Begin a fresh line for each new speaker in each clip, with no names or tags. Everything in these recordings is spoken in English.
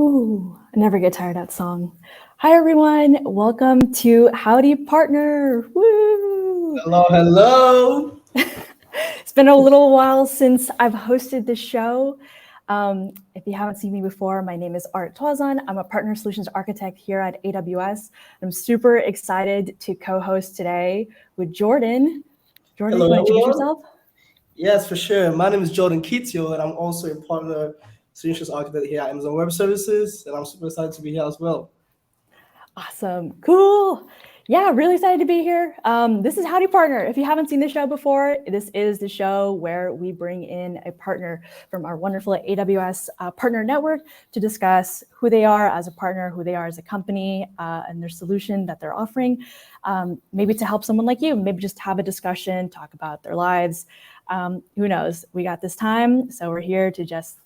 Ooh, I never get tired of that song. Hi, everyone. Welcome to Howdy Partner. Woo!
Hello, hello.
It's been a little while since I've hosted this show. If you haven't seen me before, my name is Tuazon. I'm a partner solutions architect here at AWS. I'm super excited to co-host today with Jordan. Jordan,
Hello,
you want to introduce
everyone.
yourself?
Yes, for sure. My name is Jordan Kitio, and I'm also a partner solutions architect here at Amazon Web Services, and I'm super excited to be here as well.
Awesome. Cool. Yeah, really excited to be here. This is Howdy Partner. If you haven't seen the show before, this is the show where we bring in a partner from our wonderful AWS partner network to discuss who they are as a partner, who they are as a company, and their solution that they're offering. Maybe to help someone like you, maybe just have a discussion, talk about their lives. Who knows? We got this time, so we're here to just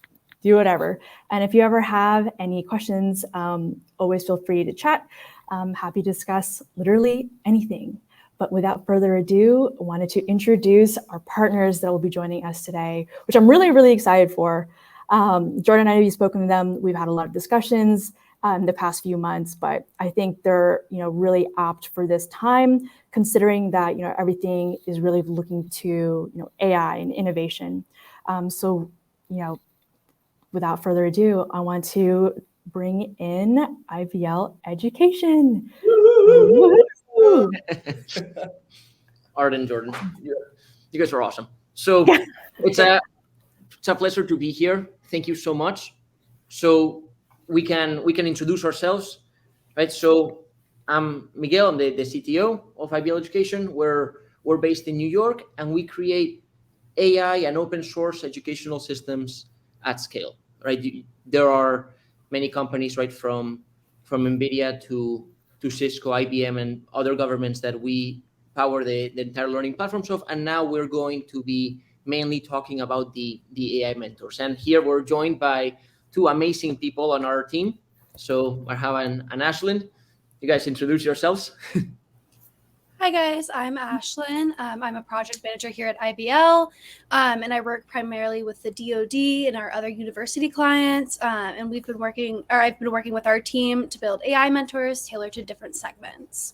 do whatever. And if you ever have any questions, always feel free to chat. I'm happy to discuss literally anything. But without further ado, I wanted to introduce our partners that will be joining us today, which I'm really, really excited for. Jordan, I know you've spoken to them. We've had a lot of discussions in the past few months, but I think they're really apt for this time, considering that everything is really looking to AI and innovation. So without further ado, I want to bring in IBL Education. Woo-hoo!
Art and Jordan, you guys are awesome. So it's a pleasure to be here. Thank you so much. So we can introduce ourselves, right? So I'm Miguel. I'm the CTO of IBL Education. We're based in New York, and we create AI and open source educational systems at scale, right? There are many companies, right, from NVIDIA to Cisco, IBM, and other governments that we power the entire learning platforms of. And now we're going to be mainly talking about the AI mentors. And here we're joined by two amazing people on our team. So Bhargav and Ashlynn, you guys introduce yourselves.
Hi guys, I'm Ashlynn. I'm a project manager here at IBL, and I work primarily with the DoD and our other university clients. And I've been working with our team to build AI mentors tailored to different segments.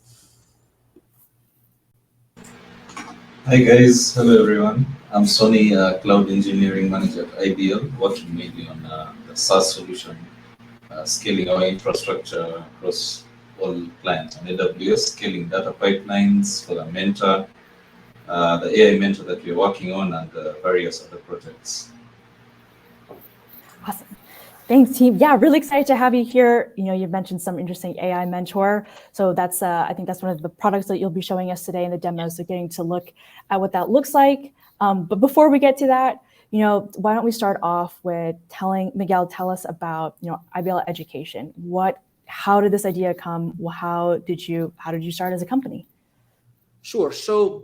Hi guys, hello everyone. I'm Soni, Cloud Engineering Manager at IBL, working mainly on the SaaS solution, scaling our infrastructure across all clients on AWS, scaling data pipelines for the mentor, the AI mentor that we're working on, and various other projects.
Awesome. Thanks, team. Yeah, really excited to have you here. You've mentioned some interesting AI mentor. So that's, I think that's one of the products that you'll be showing us today in the demo. So getting to look at what that looks like. But before we get to that, why don't we start off with Miguel, tell us about, IBL Education. How did this idea come? How did you start as a company?
Sure. So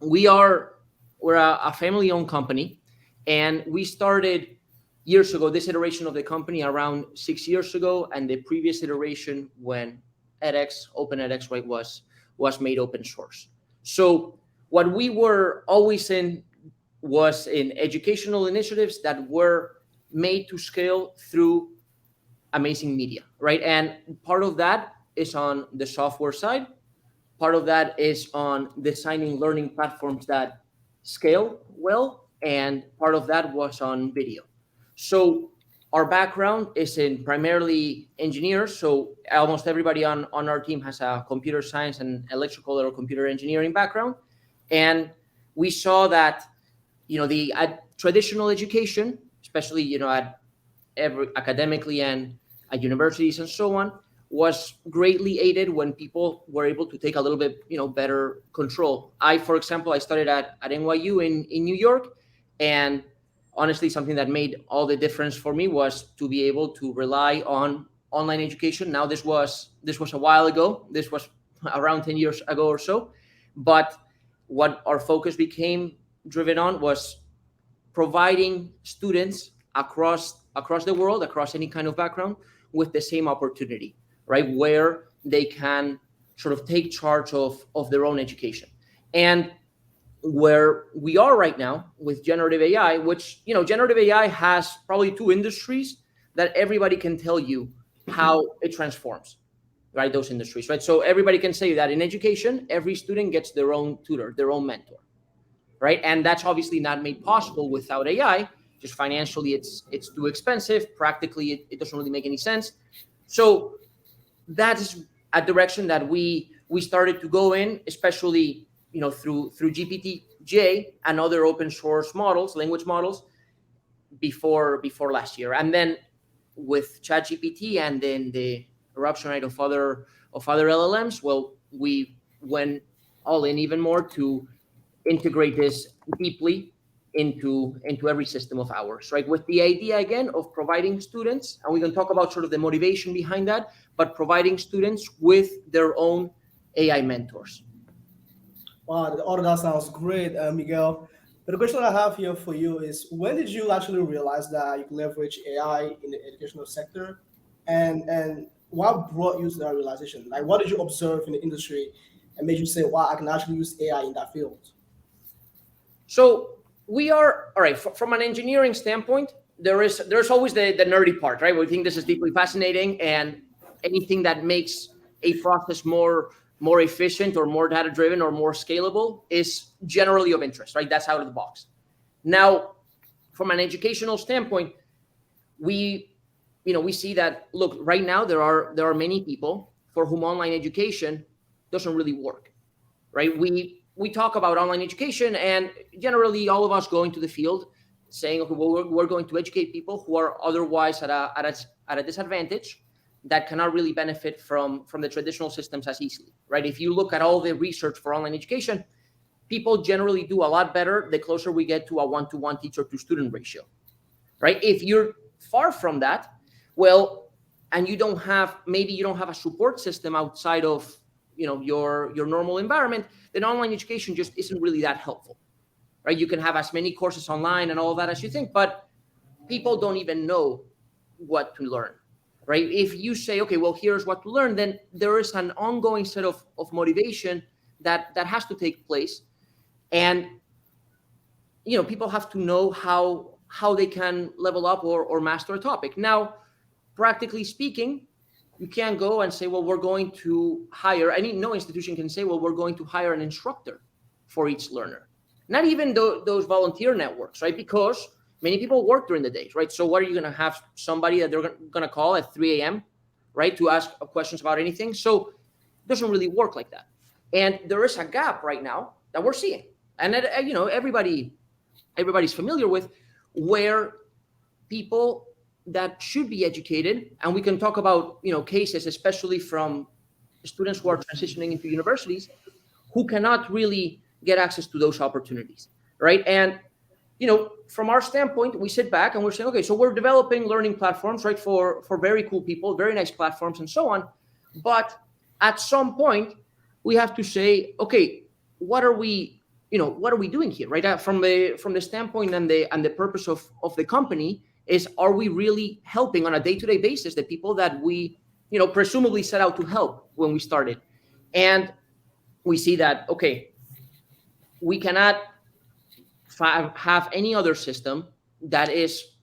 we're a family-owned company, and we started years ago. This iteration of the company around 6 years ago, and the previous iteration when Open edX, right, was made open source. So what we were always in was in educational initiatives that were made to scale through amazing media, right? And part of that is on the software side. Part of that is on designing learning platforms that scale well, and part of that was on video. So our background is in primarily engineers. So almost everybody on our team has a computer science and electrical or computer engineering background. And we saw that, the traditional education, especially, academically and at universities and so on, was greatly aided when people were able to take a little bit, better control. For example, I studied at NYU in New York, and honestly, something that made all the difference for me was to be able to rely on online education. Now, this was a while ago. This was around 10 years ago or so. But what our focus became driven on was providing students across the world, across any kind of background, with the same opportunity, right? Where they can sort of take charge of their own education. And where we are right now with generative AI, which, generative AI has probably two industries that everybody can tell you how it transforms, right, those industries, right? So everybody can say that in education, every student gets their own tutor, their own mentor, right? And that's obviously not made possible without AI. Just financially, it's too expensive. Practically, it doesn't really make any sense. So that is a direction that we started to go in, especially through GPT-J and other open source models, language models, before last year. And then with ChatGPT and then the eruption, right, of other LLMs, well, we went all in even more to integrate this deeply into every system of ours, right? With the idea again of providing students, and we can talk about sort of the motivation behind that, but providing students with their own AI mentors.
Wow, all of that sounds great, Miguel. But the question I have here for you is, when did you actually realize that you could leverage AI in the educational sector, and what brought you to that realization? Like, what did you observe in the industry and made you say, "Wow, I can actually use AI in that field"?
So we are all right from an engineering standpoint. There's always the nerdy part, right? We think this is deeply fascinating, and anything that makes a process more efficient or more data driven or more scalable is generally of interest, right? That's out of the box. Now, from an educational standpoint, we see that, look, right now there are many people for whom online education doesn't really work, right? We talk about online education, and generally all of us go into the field saying, okay, well, we're going to educate people who are otherwise at a disadvantage, that cannot really benefit from the traditional systems as easily, right? If you look at all the research for online education, people generally do a lot better the closer we get to a one-to-one teacher-to-student ratio, right? If you're far from that, well, and you don't have a support system outside of your normal environment, then online education just isn't really that helpful, right? You can have as many courses online and all that as you think, but people don't even know what to learn, right? If you say, okay, well, here's what to learn, then there is an ongoing set of motivation that has to take place, and people have to know how they can level up or master a topic. Now, practically speaking, you can't go and say, well, we're going to hire, no institution can say, well, we're going to hire an instructor for each learner. Not even those volunteer networks, right? Because many people work during the days, right? So what are you going to have somebody that they're going to call at 3 a.m., right, to ask questions about anything? So it doesn't really work like that. And there is a gap right now that we're seeing. And that, everybody's familiar with, where people that should be educated, and we can talk about cases, especially from students who are transitioning into universities, who cannot really get access to those opportunities, right? And from our standpoint, we sit back and we're saying, okay, so we're developing learning platforms, right, for very cool people, very nice platforms, and so on. But at some point, we have to say, okay, what are we doing here, right? From the standpoint and the purpose of the company is, are we really helping on a day-to-day basis the people that we presumably set out to help when we started? And we see that, okay, we cannot have any other system that is,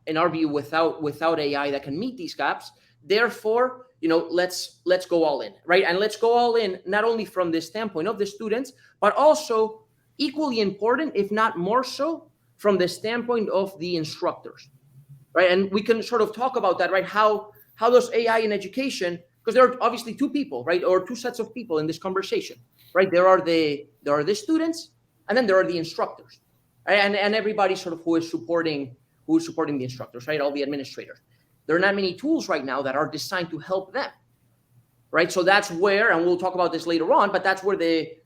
in our view, without AI that can meet these gaps. Therefore, let's go all in, right? And let's go all in, not only from the standpoint of the students, but also equally important, if not more so, from the standpoint of the instructors, right? And we can sort of talk about that, right? How does AI in education, because there are obviously two people, right, or two sets of people in this conversation, right? There are the students, and then there are the instructors, right? And everybody sort of who is supporting the instructors, right? All the administrators. There are not many tools right now that are designed to help them, right? So that's where, and we'll talk about this later on, but that's where the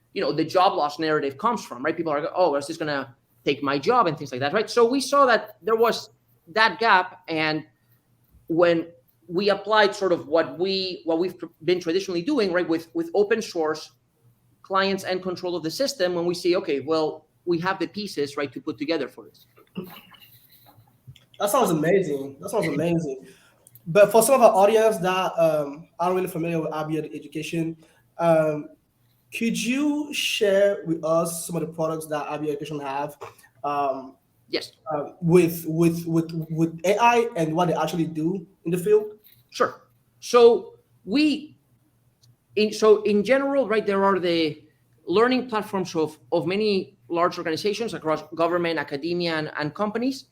job loss narrative comes from, right? People are like, oh, is this going to take my job and things like that, right? So we saw that there was that gap, and when we applied sort of what we've been traditionally doing, right, with open source clients and control of the system, when we see, okay, well, we have the pieces, right, to put together for this.
That sounds amazing. But for some of our audience that aren't really familiar with IBL Education, could you share with us some of the products that IBL Education have?
Yes.
With AI and what they actually do in the field?
Sure. So in general, right, there are the learning platforms of many large organizations across government, academia, and companies.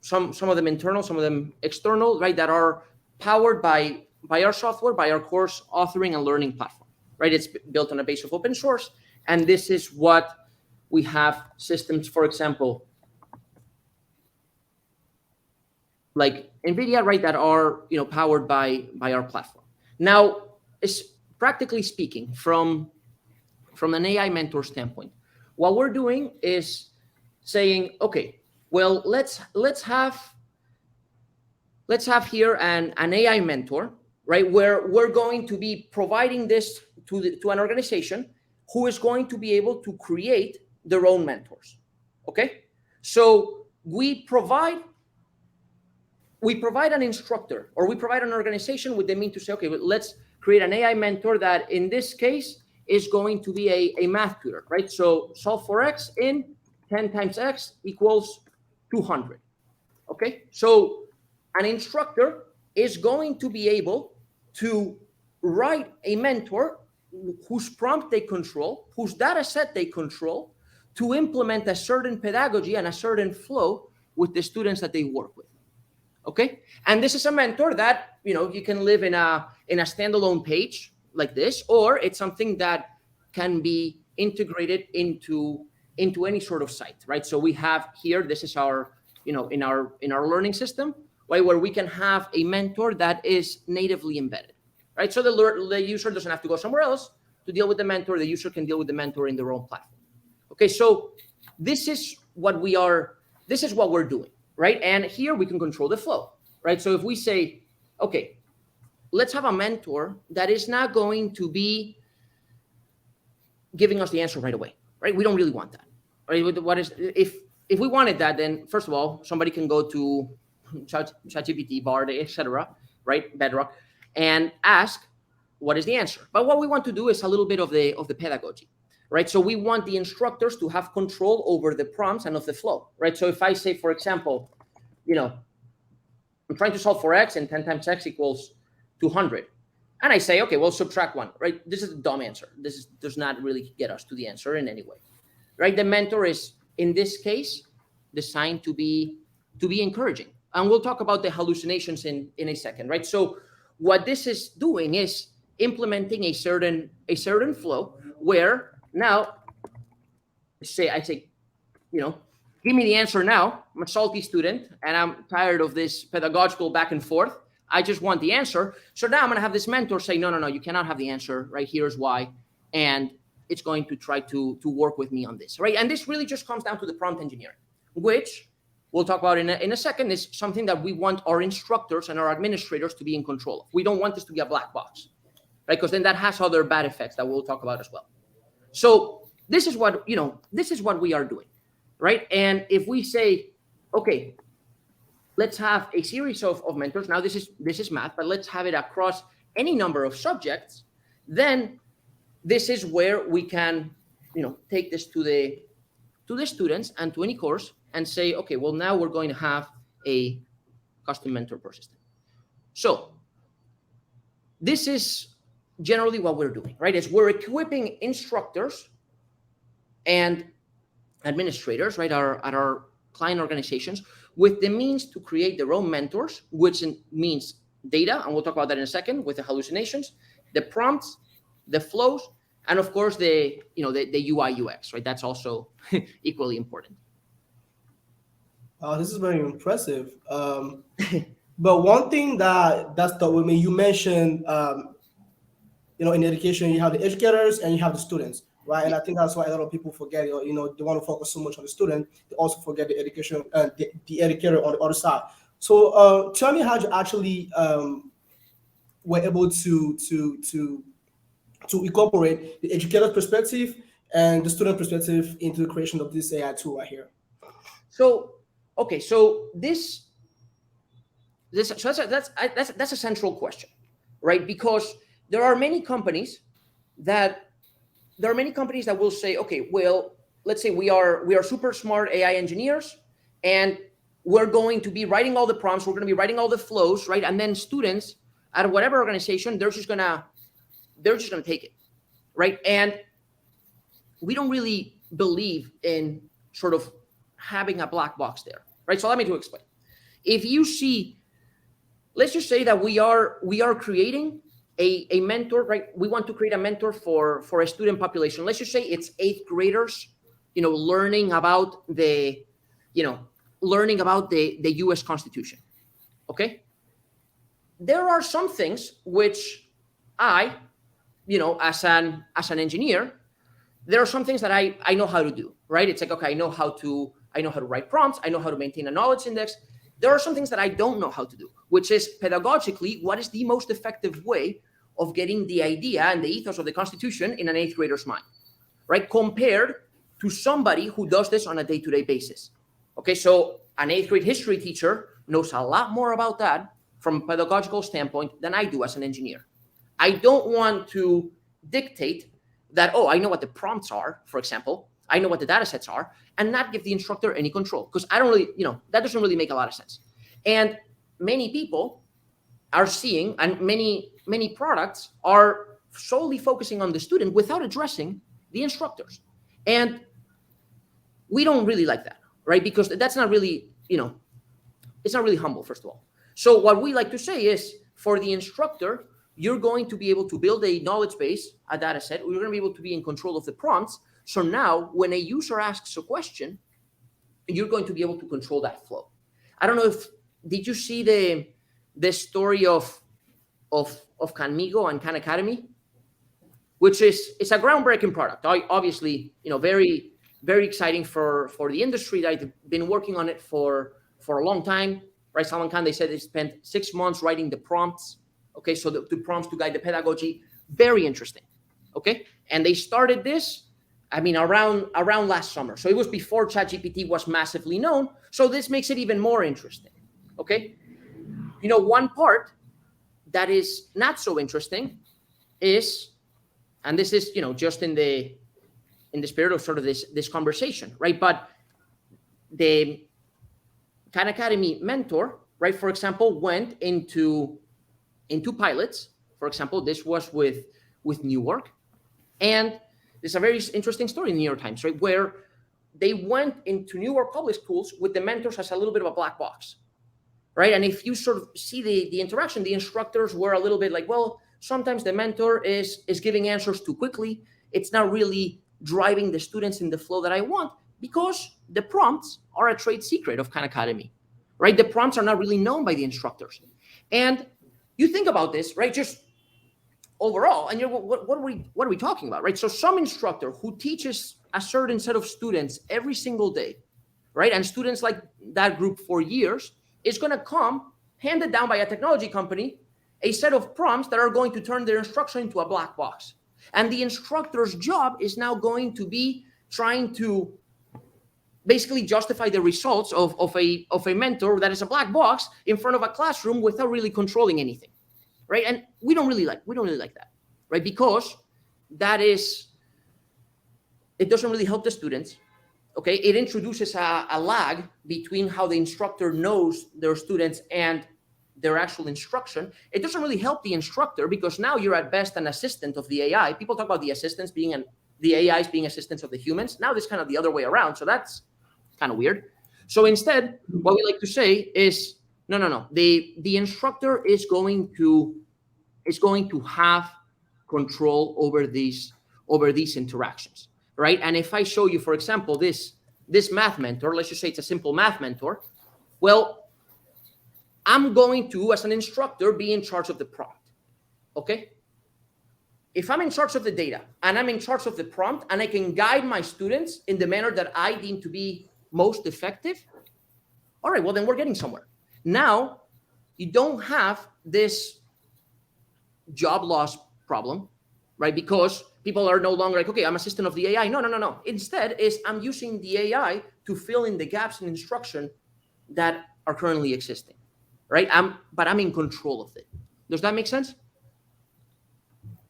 Some of them internal, some of them external, right, that are powered by our software, by our course authoring and learning platform, right? It's built on a base of open source, and this is what we have systems, for example, like NVIDIA, right, that are powered by our platform. Now, practically speaking, from an AI mentor standpoint, what we're doing is saying, okay, well, let's have here an AI mentor, right, where we're going to be providing this to an organization who is going to be able to create their own mentors. Okay, so we provide an instructor, or we provide an organization with the means to say, okay, well, let's create an AI mentor that in this case is going to be a math tutor, right? So solve for X in 10 times X equals 200. Okay, so an instructor is going to be able to write a mentor whose prompt they control, whose data set they control, to implement a certain pedagogy and a certain flow with the students that they work with. Okay, and this is a mentor that you can live in a standalone page like this, or it's something that can be integrated into any sort of site, right? So we have here, this is our in our learning system, right, where we can have a mentor that is natively embedded, right? So the user doesn't have to go somewhere else to deal with the mentor. The user can deal with the mentor in their own platform. Okay, so this is what we're doing. Right, and here we can control the flow, right? So if we say, okay, let's have a mentor that is not going to be giving us the answer right away, right? We don't really want that, right? If we wanted that, then first of all, somebody can go to ChatGPT, Bard, etc., right, Bedrock, and ask what is the answer. But what we want to do is a little bit of the pedagogy. Right, so we want the instructors to have control over the prompts and of the flow, right? So if I say, for example, I'm trying to solve for X and 10 times X equals 200, and I say, okay, well, subtract 1, right? This is a dumb answer. Does not really get us to the answer in any way, right? The mentor is, in this case, designed to be encouraging, and we'll talk about the hallucinations in a second, right? So what this is doing is implementing a certain flow where now, I say, give me the answer now. I'm a salty student, and I'm tired of this pedagogical back and forth. I just want the answer. So now I'm going to have this mentor say, no, you cannot have the answer, right? Here's why. And it's going to try to work with me on this, right? And this really just comes down to the prompt engineering, which we'll talk about in a second, is something that we want our instructors and our administrators to be in control of. We don't want this to be a black box, right? Because then that has other bad effects that we'll talk about as well. So this is what we are doing, right? And if we say, okay, let's have a series of mentors. Now this is math, but let's have it across any number of subjects. Then this is where we can, take this to the students and to any course and say, okay, well, now we're going to have a custom mentor per system. So this is generally what we're doing, right? Is we're equipping instructors and administrators, right, at our client organizations with the means to create their own mentors, which means data, and we'll talk about that in a second, with the hallucinations, the prompts, the flows, and of course the UI UX, right? That's also equally important.
This is very impressive. But one thing that stuck with me, you mentioned, in education, you have the educators and you have the students, right? And I think that's why a lot of people forget, they want to focus so much on the student, they also forget the education, the educator on the other side. So tell me how you actually were able to incorporate the educator's perspective and the student perspective into the creation of this AI tool right here.
So that's a central question, right? Because there are many companies that will say, okay, well, let's say we are super smart AI engineers, and we're going to be writing all the prompts, we're going to be writing all the flows, right? And then students out of whatever organization, they're just gonna take it, right? And we don't really believe in sort of having a black box there, right? So let me explain. If you see, let's just say that we are creating a mentor, right? We want to create a mentor for a student population. Let's just say it's 8th graders, learning about the US Constitution. Okay. There are some things which I, as an engineer, there are some things that I know how to do, right? It's like, okay, I know how to write prompts. I know how to maintain a knowledge index. There are some things that I don't know how to do, which is pedagogically, what is the most effective way of getting the idea and the ethos of the Constitution in an 8th grader's mind, right? Compared to somebody who does this on a day-to-day basis. Okay, so an 8th grade history teacher knows a lot more about that from a pedagogical standpoint than I do as an engineer. I don't want to dictate that, oh, I know what the prompts are, for example, I know what the data sets are, and not give the instructor any control, because I don't really, that doesn't really make a lot of sense. And many people are seeing, and many products are solely focusing on the student without addressing the instructors. And we don't really like that, right? Because that's not really, it's not really humble, first of all. So what we like to say is, for the instructor, you're going to be able to build a knowledge base, a data set. You're going to be able to be in control of the prompts. So now when a user asks a question, you're going to be able to control that flow. I don't know did you see the story of Amigot and Khan Academy, which it's a groundbreaking product. Obviously, very, very exciting for the industry. That I've been working on it for a long time, right? Salman Khan, they said they spent 6 months writing the prompts. Okay, so the prompts to guide the pedagogy, very interesting. Okay, and they started this, around last summer. So it was before ChatGPT was massively known. So this makes it even more interesting. Okay, one part that is not so interesting is, and this is just in the spirit of sort of this conversation, right? But the Khan Academy mentor, right, for example, went into pilots. For example, this was with Newark, and there's a very interesting story in the New York Times, right, where they went into Newark public schools with the mentors as a little bit of a black box, right? And if you sort of see the interaction, the instructors were a little bit like, well, sometimes the mentor is giving answers too quickly. It's not really driving the students in the flow that I want, because the prompts are a trade secret of Khan Academy, right? The prompts are not really known by the instructors. And you think about this, right? Just overall, and what are we talking about, right? So some instructor who teaches a certain set of students every single day, right? And students like that group for years, is going to come handed down by a technology company, a set of prompts that are going to turn their instruction into a black box. And the instructor's job is now going to be trying to basically justify the results of a mentor that is a black box in front of a classroom without really controlling anything, right? And we don't really like that, right? Because it doesn't really help the students. Okay, it introduces a lag between how the instructor knows their students and their actual instruction. It doesn't really help the instructor, because now you're at best an assistant of the AI. People talk about the assistants the AIs being assistants of the humans. Now this kind of the other way around. So that's kind of weird. So instead, what we like to say is, no. The instructor is going to have control over these interactions, right? And if I show you, for example, this math mentor, let's just say it's a simple math mentor. Well, I'm going to, as an instructor, be in charge of the prompt. Okay? If I'm in charge of the data and I'm in charge of the prompt, and I can guide my students in the manner that I deem to be most effective, all right, well, then we're getting somewhere. Now, you don't have this job loss problem, right? Because people are no longer like, okay, I'm assistant of the AI. No. Instead, I'm using the AI to fill in the gaps in instruction that are currently existing, right? But I'm in control of it. Does that make sense?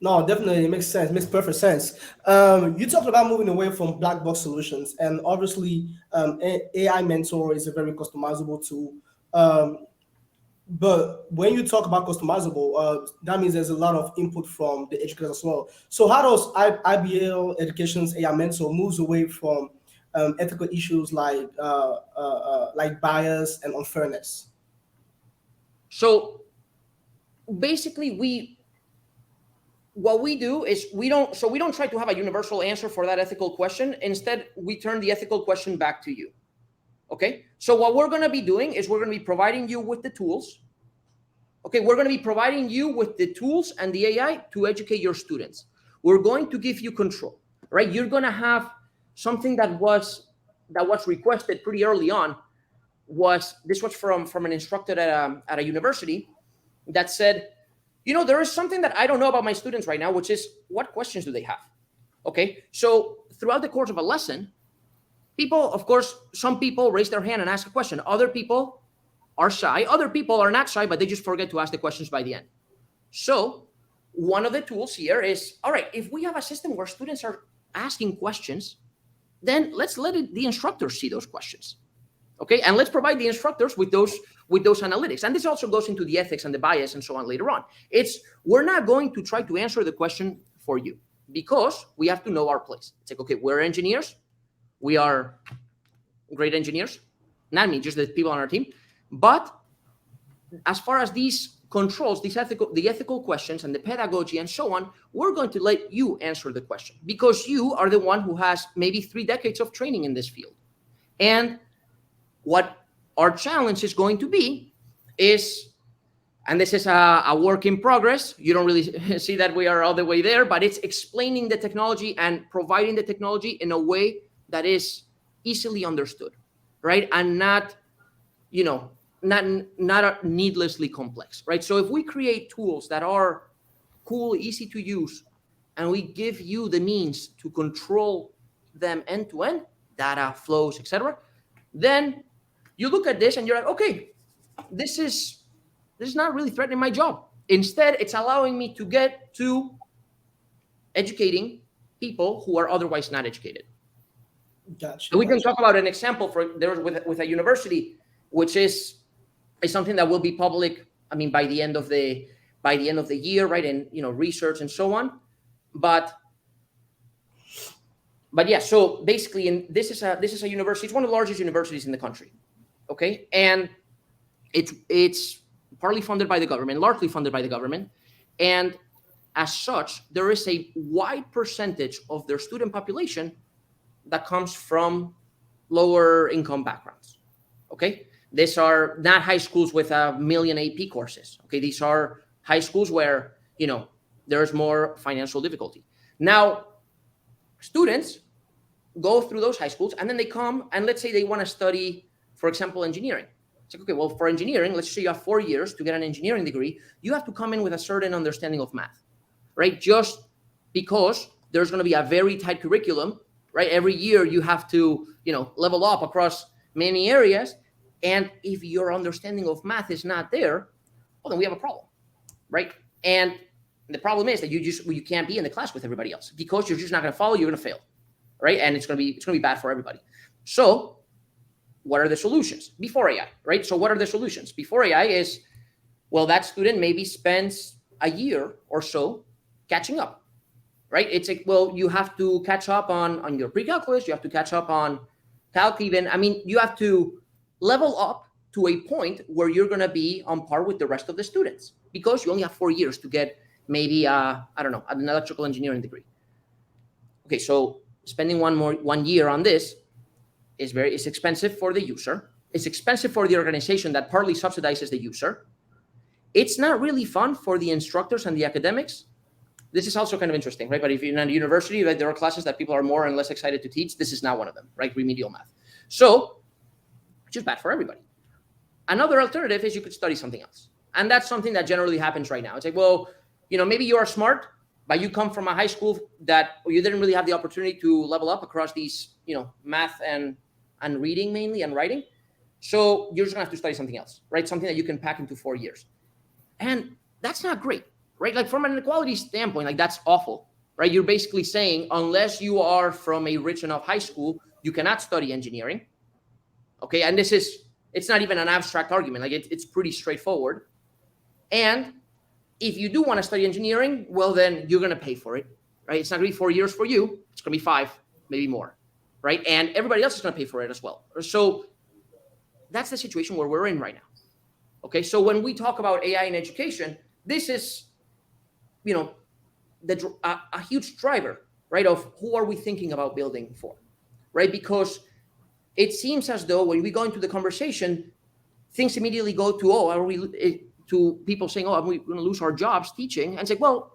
No, definitely, it makes sense. Makes perfect sense. You talked about moving away from black box solutions, and obviously, AI Mentor is a very customizable tool. Um, but when you talk about customizable, that means there's a lot of input from the educators as well. So how does IBL Education's AI Mentor moves away from ethical issues like bias and unfairness?
So basically, what we do is we don't try to have a universal answer for that ethical question. Instead, we turn the ethical question back to you. Okay, so what we're going to be doing is we're going to be providing you with the tools. Okay, we're going to be providing you with the tools and the AI to educate your students. We're going to give you control, right? You're going to have something that was requested pretty early on. Was from an instructor at a university that said, there is something that I don't know about my students right now, which is what questions do they have? Okay, so throughout the course of a lesson, some people raise their hand and ask a question. Other people are shy. Other people are not shy, but they just forget to ask the questions by the end. So one of the tools here is, all right, if we have a system where students are asking questions, then let's let the instructors see those questions. Okay, and let's provide the instructors with those analytics. And this also goes into the ethics and the bias and so on later on. We're not going to try to answer the question for you because we have to know our place. It's like, okay, we're engineers. We are great engineers. Not me, just the people on our team. But as far as these controls, the ethical questions and the pedagogy and so on, we're going to let you answer the question because you are the one who has maybe 3 decades of training in this field. And what our challenge is going to be is, and this is a work in progress, you don't really see that we are all the way there, but it's explaining the technology and providing the technology in a way that is easily understood, right? And not needlessly complex, right? So if we create tools that are cool, easy to use, and we give you the means to control them end to end, data flows, etc., then you look at this and you're like, okay, this is not really threatening my job. Instead, it's allowing me to get to educating people who are otherwise not educated.
Gotcha.
And we can talk about an example with a university, which is something that will be public. I mean, by the end of the year, right? And research and so on. But yeah. So basically, this is a university. It's one of the largest universities in the country. Okay, and it's partly funded by the government, largely funded by the government, and as such, there is a wide percentage of their student population that comes from lower income backgrounds. Okay, these are not high schools with 1 million AP courses. Okay, these are high schools where there's more financial difficulty. Now, students go through those high schools and then they come and let's say they want to study, for example, engineering. It's like, okay, well, for engineering, let's say you have 4 years to get an engineering degree. You have to come in with a certain understanding of math, right? Just because there's going to be a very tight curriculum, right? Every year you have to, level up across many areas. And if your understanding of math is not there, well, then we have a problem, right? And the problem is that you can't be in the class with everybody else because you're just not going to follow. You're going to fail, right? And it's going to be bad for everybody. So what are the solutions before AI, right? So what are the solutions before AI is, well, that student maybe spends a year or so catching up, right? It's like, well, you have to catch up on your pre-calculus. You have to catch up on calc even. I mean, you have to level up to a point where you're going to be on par with the rest of the students because you only have 4 years to get maybe, an electrical engineering degree. Okay, so spending 1 year on this is expensive for the user. It's expensive for the organization that partly subsidizes the user. It's not really fun for the instructors and the academics. This is also kind of interesting, right? But if you're in a university, right, there are classes that people are more and less excited to teach. This is not one of them, right? Remedial math. So it's just bad for everybody. Another alternative is you could study something else. And that's something that generally happens right now. It's like, well, maybe you are smart, but you come from a high school that you didn't really have the opportunity to level up across these, math and reading mainly and writing. So you're just gonna have to study something else, right? Something that you can pack into 4 years. And that's not great right? Like from an inequality standpoint, like that's awful, right? You're basically saying unless you are from a rich enough high school, you cannot study engineering. Okay, and it's not even an abstract argument. Like it's pretty straightforward. And if you do want to study engineering, well, then you're going to pay for it, right? It's not going to be 4 years for you. It's going to be 5, maybe more, right? And everybody else is going to pay for it as well. So that's the situation where we're in right now. Okay, so when we talk about AI in education, this is, a huge driver, right, of who are we thinking about building for, right? Because it seems as though when we go into the conversation, things immediately go to, to people saying, are we going to lose our jobs teaching? And say, well,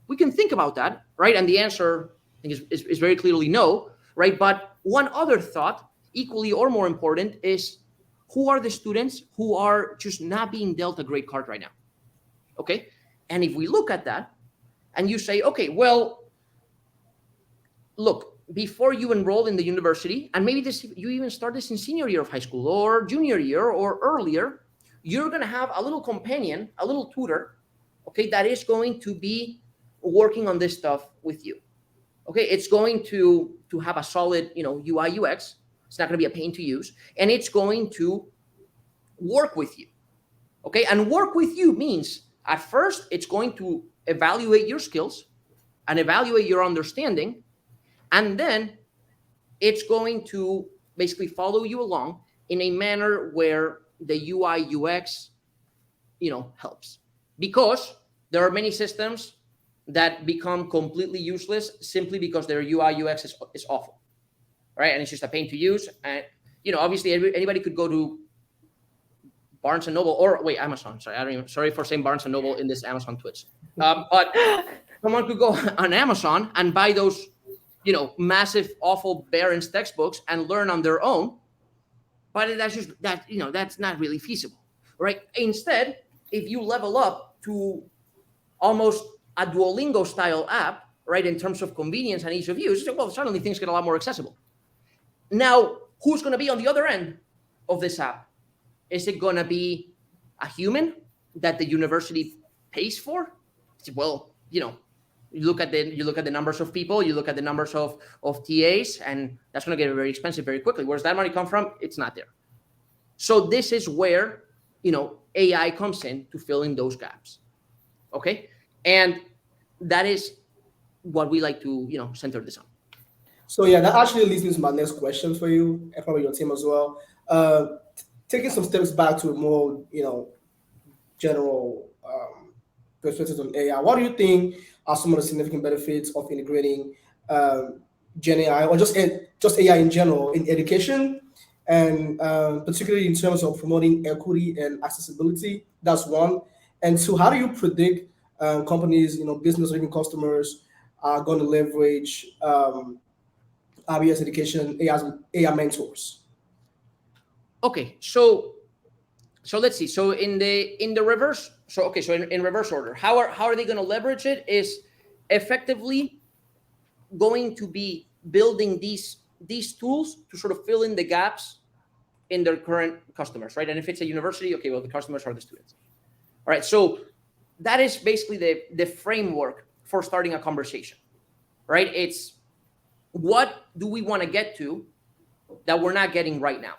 we can think about that, right? And the answer, I think, is very clearly no, right? But one other thought, equally or more important, is who are the students who are just not being dealt a great card right now, okay? And if we look at that and you say, okay, well, look, before you enroll in the university, and maybe you even start this in senior year of high school or junior year or earlier, you're going to have a little companion, a little tutor, okay, that is going to be working on this stuff with you. Okay, it's going to have a solid, UI UX. It's not going to be a pain to use, and it's going to work with you. Okay, and work with you means at first it's going to evaluate your skills and evaluate your understanding, and then it's going to basically follow you along in a manner where the UI UX, helps. Because there are many systems that become completely useless simply because their UI UX is awful, right? And it's just a pain to use. And, obviously anybody could go to Barnes & Noble or Amazon. Sorry for saying Barnes & Noble in this Amazon Twitch. But someone could go on Amazon and buy those, massive, awful Barron's textbooks and learn on their own. But that's not really feasible, right? Instead, if you level up to almost a Duolingo style app, right, in terms of convenience and ease of use, well, suddenly things get a lot more accessible. Now, who's going to be on the other end of this app? Is it going to be a human that the university pays for? Well, you look at the numbers of people, you look at the numbers of TAs, and that's going to get very expensive very quickly. Where's that money come from? It's not there. So this is where, AI comes in to fill in those gaps. Okay. And that is what we like to, center this on.
So yeah, that actually leads me to my next question for you and probably your team as well. Taking some steps back to a more, general perspective on AI, what do you think are some of the significant benefits of integrating Gen AI or just AI in general in education, and particularly in terms of promoting equity and accessibility? That's one. And two, how do you predict companies, business or even customers are going to leverage IBL Education AI mentors?
Okay, so let's see. So in the reverse, so in reverse order, how are they going to leverage it? Is effectively going to be building these tools to sort of fill in the gaps in their current customers, right? And if it's a university, okay, well, the customers are the students. All right, so that is basically the framework for starting a conversation, right? It's what do we want to get to that we're not getting right now,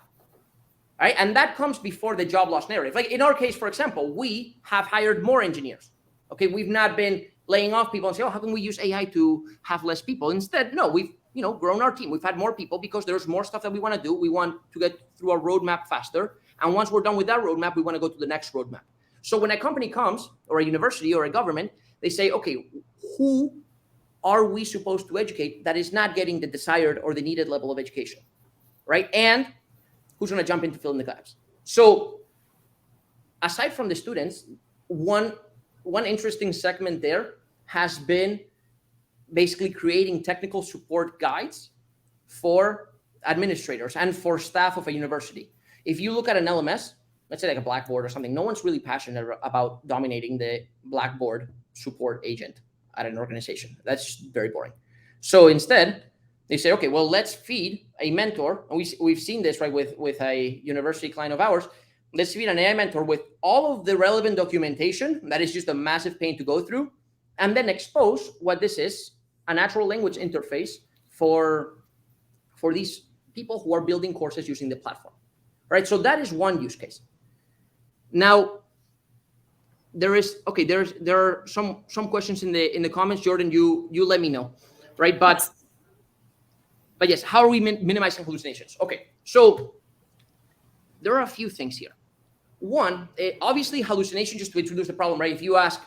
right? And that comes before the job loss narrative. Like in our case, for example, we have hired more engineers. Okay, we've not been laying off people and say, oh, how can we use AI to have less people? Instead, no, we've grown our team. We've had more people because there's more stuff that we want to do. We want to get through our roadmap faster. And once we're done with that roadmap, we want to go to the next roadmap. So when a company comes, or a university or a government, they say, okay, who are we supposed to educate that is not getting the desired or the needed level of education, right? And who's going to jump in to fill in the gaps? So aside from the students, one interesting segment there has been basically creating technical support guides for administrators and for staff of a university. If you look at an LMS, let's say like a Blackboard or something, no one's really passionate about dominating the Blackboard support agent at an organization. That's very boring. So instead, they say, okay, well, let's feed a mentor. And we've seen this, right, with a university client of ours. let's feed an AI mentor with all of the relevant documentation that is just a massive pain to go through, and then expose what this is, a natural language interface for these people who are building courses using the platform, right? So that is one use case. Now, there are some questions in the comments. Jordan, you let me know, right? But yes, how are we minimizing hallucinations? Okay, so there are a few things here. One, obviously hallucination, just to introduce the problem, right? If you ask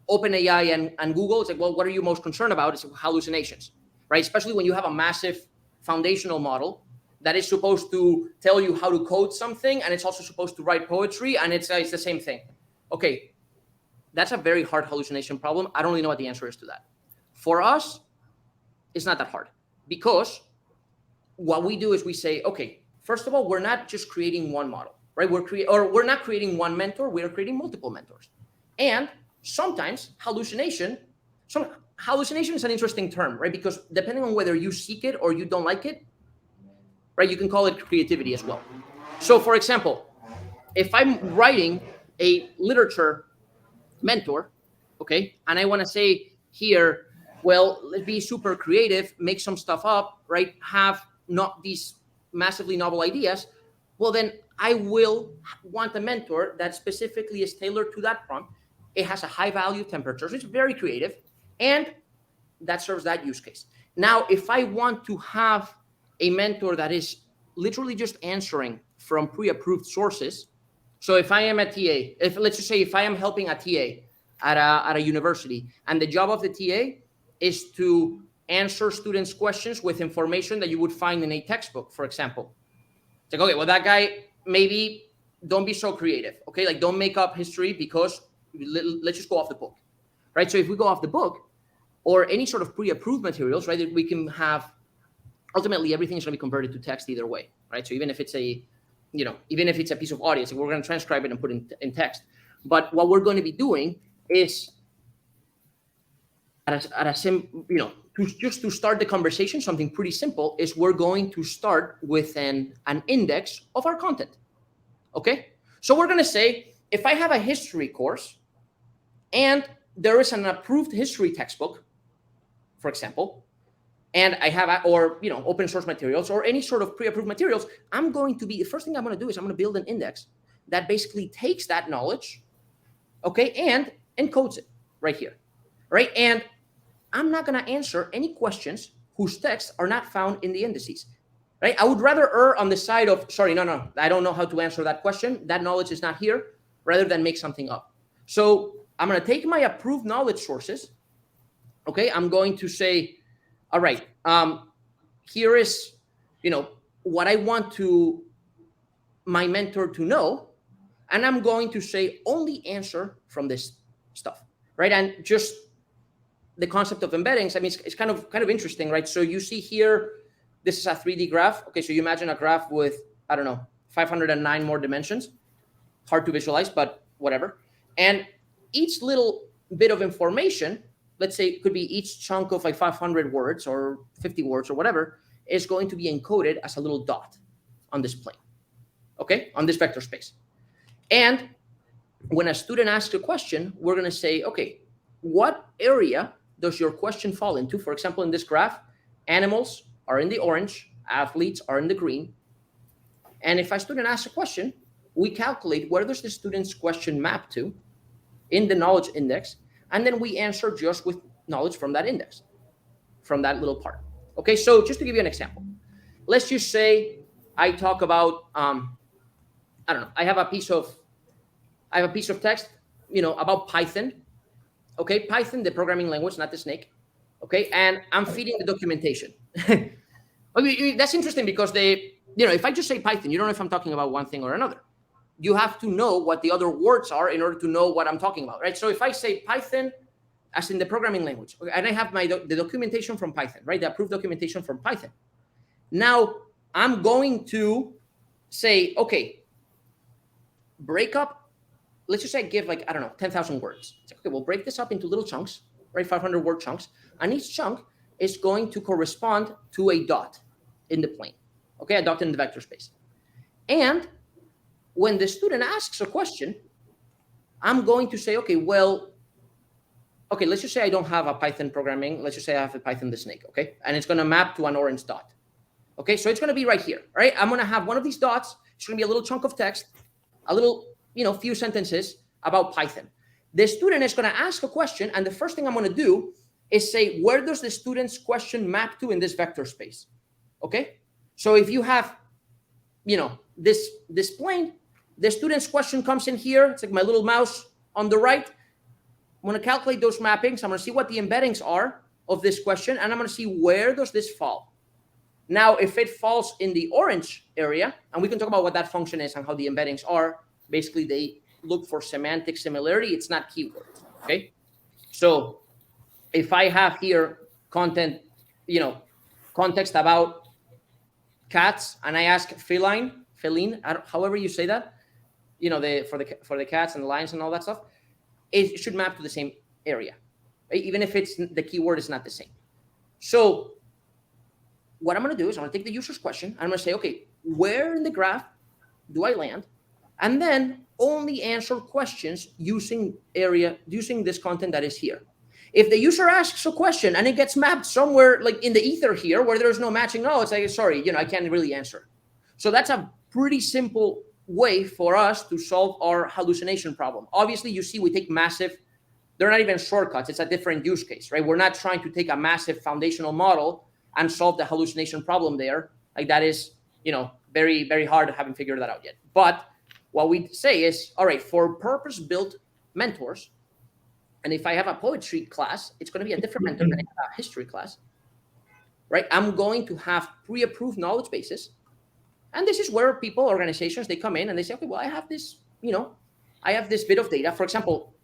OpenAI and Google, it's like, well, what are you most concerned about? It's hallucinations, right? Especially when you have a massive foundational model that is supposed to tell you how to code something, and it's also supposed to write poetry, and it's the same thing. Okay, that's a very hard hallucination problem. I don't really know what the answer is to that. For us, it's not that hard, because what we do is we say, okay, first of all, we're not just creating one model, right? We're not creating one mentor, we're creating multiple mentors. And sometimes hallucination is an interesting term, right? Because depending on whether you seek it or you don't like it, right, you can call it creativity as well. So for example, if I'm writing a literature mentor, okay, and I want to say here, well, let's be super creative, make some stuff up, right? Have not these massively novel ideas. Well, then I will want a mentor that specifically is tailored to that prompt. It has a high value temperature, so it's very creative, and that serves that use case. Now, if I want to have a mentor that is literally just answering from pre-approved sources, so if I am a TA, let's just say if I am helping a TA at a university, and the job of the TA is to answer students' questions with information that you would find in a textbook, for example. It's like, okay, well, that guy, maybe don't be so creative, okay? Like, don't make up history, because let's just go off the book, right? So if we go off the book or any sort of pre-approved materials, right, that we can have, ultimately everything is going to be converted to text either way, right? So even if it's a piece of audio, so we're going to transcribe it and put it in text. But what we're going to be doing is just to start the conversation, something pretty simple is we're going to start with an index of our content. Okay, so we're going to say, if I have a history course and there is an approved history textbook, for example, and I have open source materials or any sort of pre-approved materials, the first thing I'm going to do is I'm going to build an index that basically takes that knowledge, okay, and encodes it right here, right? And I'm not going to answer any questions whose texts are not found in the indices, right? I would rather err on the side of, sorry, no, I don't know how to answer that question. That knowledge is not here, rather than make something up. So I'm going to take my approved knowledge sources, okay? I'm going to say, all right, here is, what I want my mentor to know, and I'm going to say only answer from this stuff, right? And just the concept of embeddings, I mean, it's kind of interesting, right? So you see here, this is a 3D graph. Okay, so you imagine a graph with, 509 more dimensions. Hard to visualize, but whatever. And each little bit of information, let's say it could be each chunk of like 500 words or 50 words or whatever, is going to be encoded as a little dot on this plane, okay, on this vector space. And when a student asks a question, we're going to say, okay, what area does your question fall into? For example, in this graph, animals are in the orange, athletes are in the green. And if a student asks a question, we calculate where does the student's question map to in the knowledge index, and then we answer just with knowledge from that index, from that little part. Okay, so just to give you an example, let's just say I talk about, I have a piece of text, about Python. Okay, Python, the programming language, not the snake. Okay, and I'm feeding the documentation. I mean, that's interesting because if I just say Python, you don't know if I'm talking about one thing or another. You have to know what the other words are in order to know what I'm talking about, right? So if I say Python, as in the programming language, okay, and I have the documentation from Python, right? The approved documentation from Python. Now I'm going to say, okay, break up. Let's just say I give 10,000 words. Okay, we'll break this up into little chunks, right? 500 word chunks. And each chunk is going to correspond to a dot in the plane. Okay, a dot in the vector space. And when the student asks a question, I'm going to say, okay, let's just say I don't have a Python programming. Let's just say I have a Python the snake, okay? And it's going to map to an orange dot. Okay, so it's going to be right here, right? I'm going to have one of these dots. It's going to be a little chunk of text, a little, few sentences about Python. The student is going to ask a question, and the first thing I'm going to do is say, where does the student's question map to in this vector space? Okay, so if you have, this plane, the student's question comes in here. It's like my little mouse on the right. I'm going to calculate those mappings. I'm going to see what the embeddings are of this question, and I'm going to see where does this fall. Now, if it falls in the orange area, and we can talk about what that function is and how the embeddings are, basically they look for semantic similarity. It's not keywords, okay? So if I have here content, context about cats, and I ask feline, however you say that, for the cats and the lions and all that stuff, it should map to the same area, right? Even if the keyword is not the same. So what I'm going to do is I'm going to take the user's question. And I'm going to say, okay, where in the graph do I land? And then only answer questions using this content that is here. If the user asks a question and it gets mapped somewhere like in the ether here where there's no matching, it's like, sorry, I can't really answer. So that's a pretty simple way for us to solve our hallucination problem. Obviously, you see, we take they're not even shortcuts. It's a different use case, right? We're not trying to take a massive foundational model and solve the hallucination problem there. Like that is, very, very hard. I haven't figured that out yet. But what we say is, all right, for purpose-built mentors, and if I have a poetry class, it's going to be a different mentor than I have a history class, right? I'm going to have pre-approved knowledge bases. And this is where organizations, they come in and they say, okay, well, I have this bit of data. For example,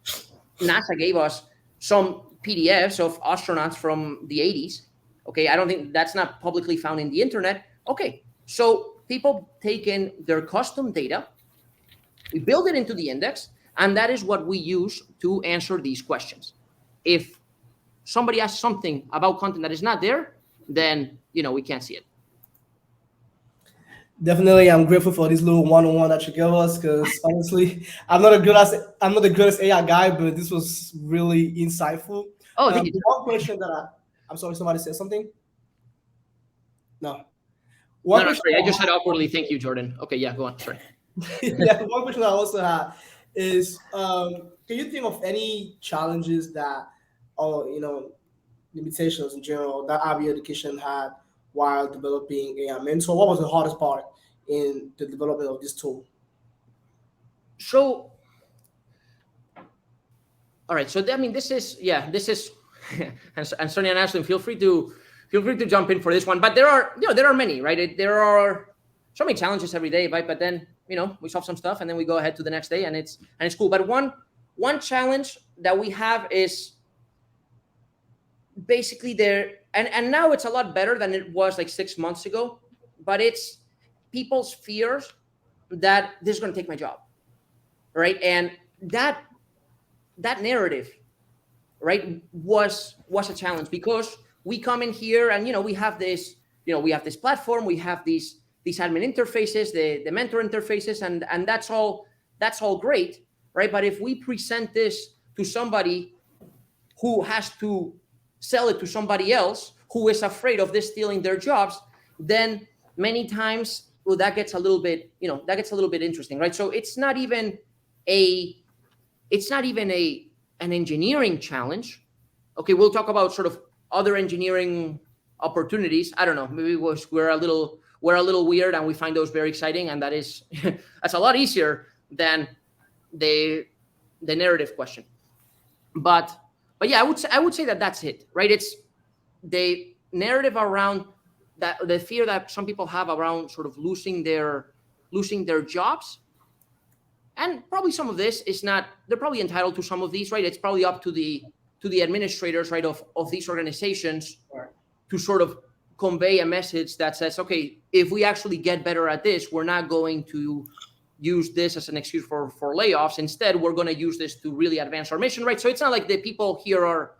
NASA gave us some PDFs of astronauts from the 80s. Okay, I don't think that's not publicly found in the internet. Okay, so people take in their custom data, we build it into the index, and that is what we use to answer these questions. If somebody asks something about content that is not there, then, we can't see it.
Definitely, I'm grateful for this little one-on-one that you gave us, because honestly, I'm not the greatest AI guy, but this was really insightful.
Oh, thank you.
One question that I'm sorry, somebody said something? No.
Sorry, I just said awkwardly, thank you, Jordan. Okay, yeah, go on, sorry.
Yeah, one question I also had is, can you think of any challenges that, or limitations in general that IBL Education had while developing AI Mentor? What was the hardest part in the development of this tool?
So, all right. So this is, and Soni and Ashlynn, feel free to jump in for this one. But there are many, right? There are so many challenges every day, right? But then we solve some stuff and then we go ahead to the next day, and it's cool. But one challenge that we have is basically there, and now it's a lot better than it was like 6 months ago. But it's people's fears that this is going to take my job, right? And that narrative, right, was a challenge, because we come in here and we have this platform, we have these admin interfaces, the mentor interfaces, and that's all great, right? But if we present this to somebody who has to sell it to somebody else who is afraid of this stealing their jobs, then many times, well, that gets a little bit interesting, right? So it's not even an engineering challenge. Okay, we'll talk about sort of other engineering opportunities. I don't know, maybe we're a little weird and we find those very exciting, and that's a lot easier than the narrative question. But yeah, I would say that that's it, right? It's the narrative around that, the fear that some people have around sort of losing their jobs. And probably some of this is not, they're probably entitled to some of these, right? It's probably up to the administrators, right, of these organizations,
Right,
to sort of convey a message that says, okay, if we actually get better at this, we're not going to use this as an excuse for layoffs. Instead, we're going to use this to really advance our mission, right? So it's not like the people here are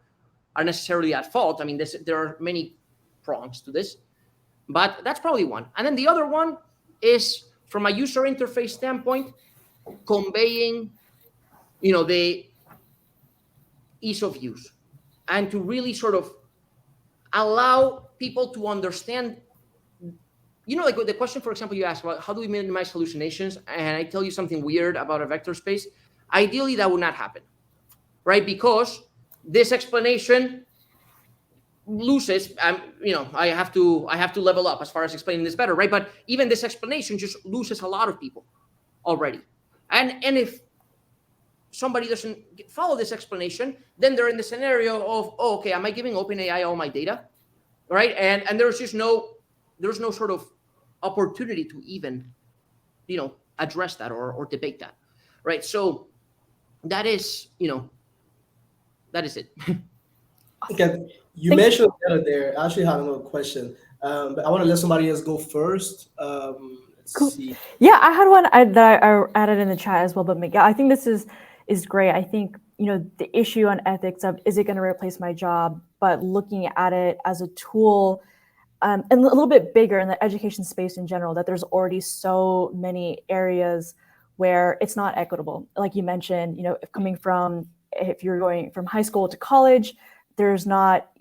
necessarily at fault. I mean, there are many prongs to this, but that's probably one. And then the other one is from a user interface standpoint, conveying, the ease of use, and to really sort of allow people to understand, like the question, for example, you asked about how do we minimize hallucinations, and I tell you something weird about a vector space. Ideally, that would not happen, right? Because this explanation loses, I have to level up as far as explaining this better, right? But even this explanation just loses a lot of people already. And if somebody doesn't follow this explanation, then they're in the scenario of, oh, okay, am I giving OpenAI all my data, right? And there's no sort of opportunity to even, address that or debate that, right? So that is, that is it.
Okay, you mentioned data there. I actually have another question, but I want to let somebody else go first. Let's
Cool.
see.
Yeah, I had one that I added in the chat as well, but Miguel, I think this is great. I think, the issue on ethics of, is it going to replace my job, but looking at it as a tool, and a little bit bigger in the education space in general, that there's already so many areas where it's not equitable. Like you mentioned, if you're going from high school to college, there's not,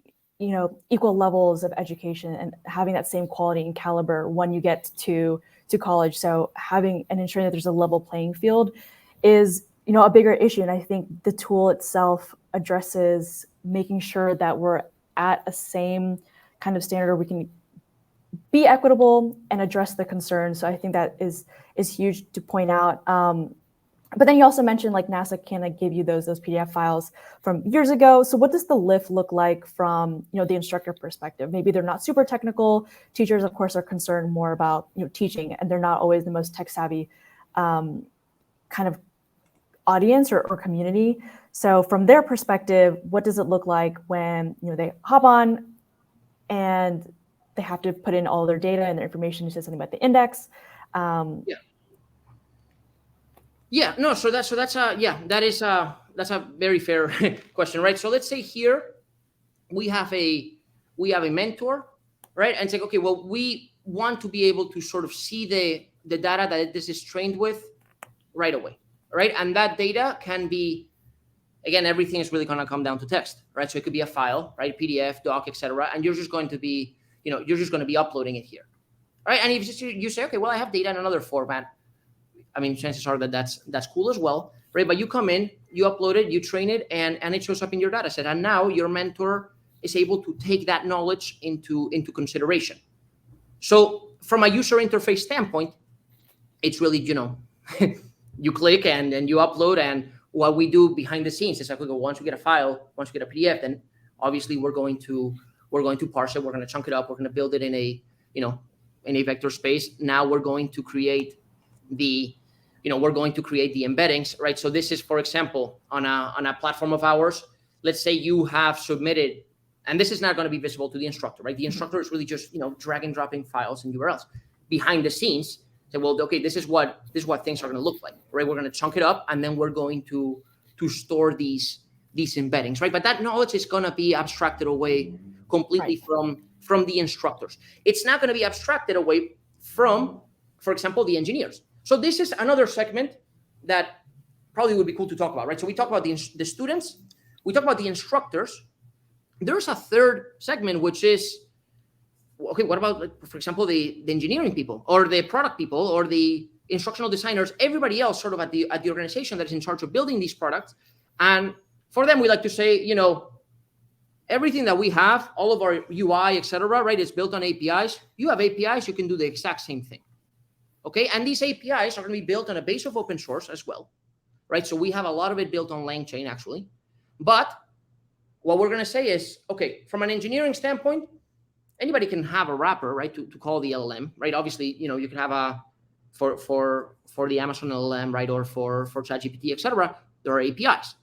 equal levels of education and having that same quality and caliber when you get to college. So having and ensuring that there's a level playing field is, a bigger issue. And I think the tool itself addresses making sure that we're at a same kind of standard where we can be equitable and address the concerns. So I think that is huge to point out. But then you also mentioned like NASA can give you those PDF files from years ago. So what does the lift look like from the instructor perspective? Maybe they're not super technical. Teachers, of course, are concerned more about teaching, and they're not always the most tech savvy kind of audience or community. So from their perspective, what does it look like when they hop on and they have to put in all their data and their information to say something about the index?
Yeah, no, so that's a very fair question, right? So let's say here we have a mentor, right? And say, okay, well, we want to be able to sort of see the data that this is trained with right away, right? And that data can be, again, everything is really going to come down to text, right? So it could be a file, right? PDF, doc, etc. And you're just going to be, uploading it here, right? And if you say, okay, well, I have data in another format, I mean, chances are that's cool as well, right? But you come in, you upload it, you train it, and it shows up in your data set. And now your mentor is able to take that knowledge into consideration. So from a user interface standpoint, it's really, you click and then you upload. And what we do behind the scenes is like, once we get a file, once we get a PDF, then obviously we're going to parse it. We're going to chunk it up. We're going to build it in a vector space. Now we're going to create the embeddings, right? So this is, for example, on a platform of ours. Let's say you have submitted, and this is not going to be visible to the instructor, right? The instructor is really just drag and dropping files and URLs. Behind the scenes, say, well, okay, this is what things are going to look like, right? We're going to chunk it up, and then we're going to store these embeddings, right? But that knowledge is going to be abstracted away completely from the instructors. It's not going to be abstracted away from, for example, the engineers. So this is another segment that probably would be cool to talk about, right? So we talk about the students, we talk about the instructors. There's a third segment, which is, okay, what about, for example, the engineering people or the product people or the instructional designers, everybody else sort of at the organization that is in charge of building these products. And for them, we like to say, everything that we have, all of our UI, et cetera, right, is built on APIs. You have APIs, you can do the exact same thing. Okay, and these APIs are going to be built on a base of open source as well, right? So we have a lot of it built on LangChain, actually. But what we're going to say is, okay, from an engineering standpoint, anybody can have a wrapper, right, to call the LLM, right? Obviously, you can have for the Amazon LLM, right, or for ChatGPT, et cetera, there are APIs.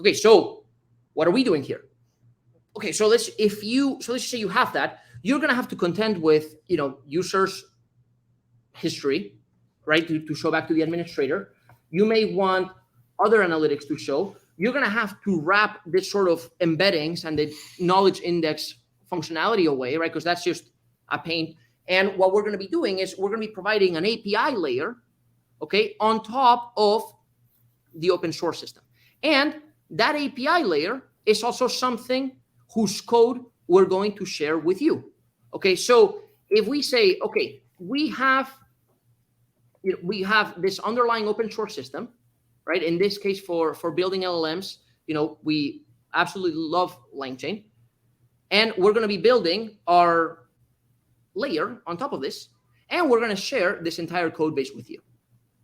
Okay, so what are we doing here? Okay, so let's just say you have that, you're going to have to contend with, users' history, right, to show back to the administrator. You may want other analytics to show. You're going to have to wrap this sort of embeddings and the knowledge index functionality away, right, because that's just a pain. And what we're going to be doing is we're going to be providing an API layer, okay, on top of the open source system. And that API layer is also something whose code we're going to share with you. Okay, so if we say, okay, we have this underlying open source system, right? In this case, for building LLMs, we absolutely love LangChain, and we're going to be building our layer on top of this, and we're going to share this entire code base with you.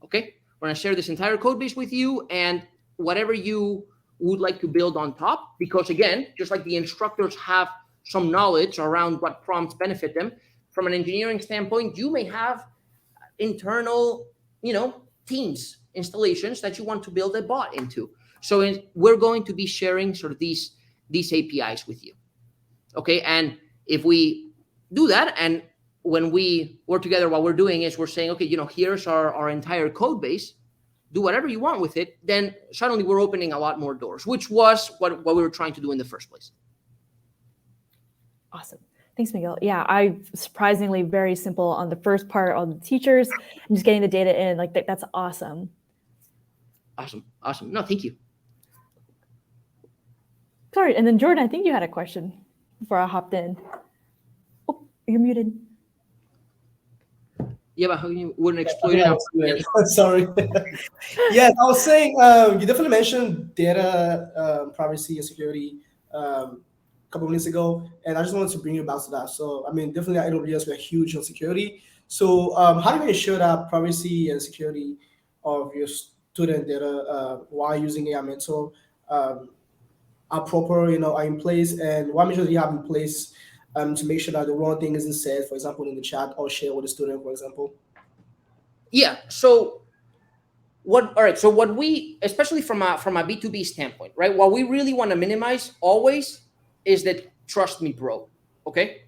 Okay, we're going to share this entire code base with you, and whatever you would like to build on top, because again, just like the instructors have some knowledge around what prompts benefit them, from an engineering standpoint, you may have internal, teams, installations that you want to build a bot into. So we're going to be sharing sort of these APIs with you. Okay, and if we do that, and when we work together, what we're doing is we're saying, okay, here's our entire code base, do whatever you want with it, then suddenly we're opening a lot more doors, which was what we were trying to do in the first place.
Awesome. Thanks, Miguel. Yeah, I surprisingly very simple on the first part on the teachers and just getting the data in. Like that's awesome.
Awesome. No, thank you.
Sorry, and then Jordan, I think you had a question before I hopped in. Oh, you're muted.
Yeah, but how you wouldn't exploit it?
Sorry. Yes, I was saying you definitely mentioned data privacy and security a couple minutes ago, and I just wanted to bring you back to that. So, I mean, definitely at AWS, we're huge on security. So, how do you ensure that privacy and security of your student data while using AI Mentor are proper, are in place, and what measures do you have in place to make sure that the wrong thing isn't said, for example, in the chat or shared with the student, for example?
Yeah. So what we, especially from a B2B standpoint, right? What we really want to minimize always is that trust me, bro. Okay.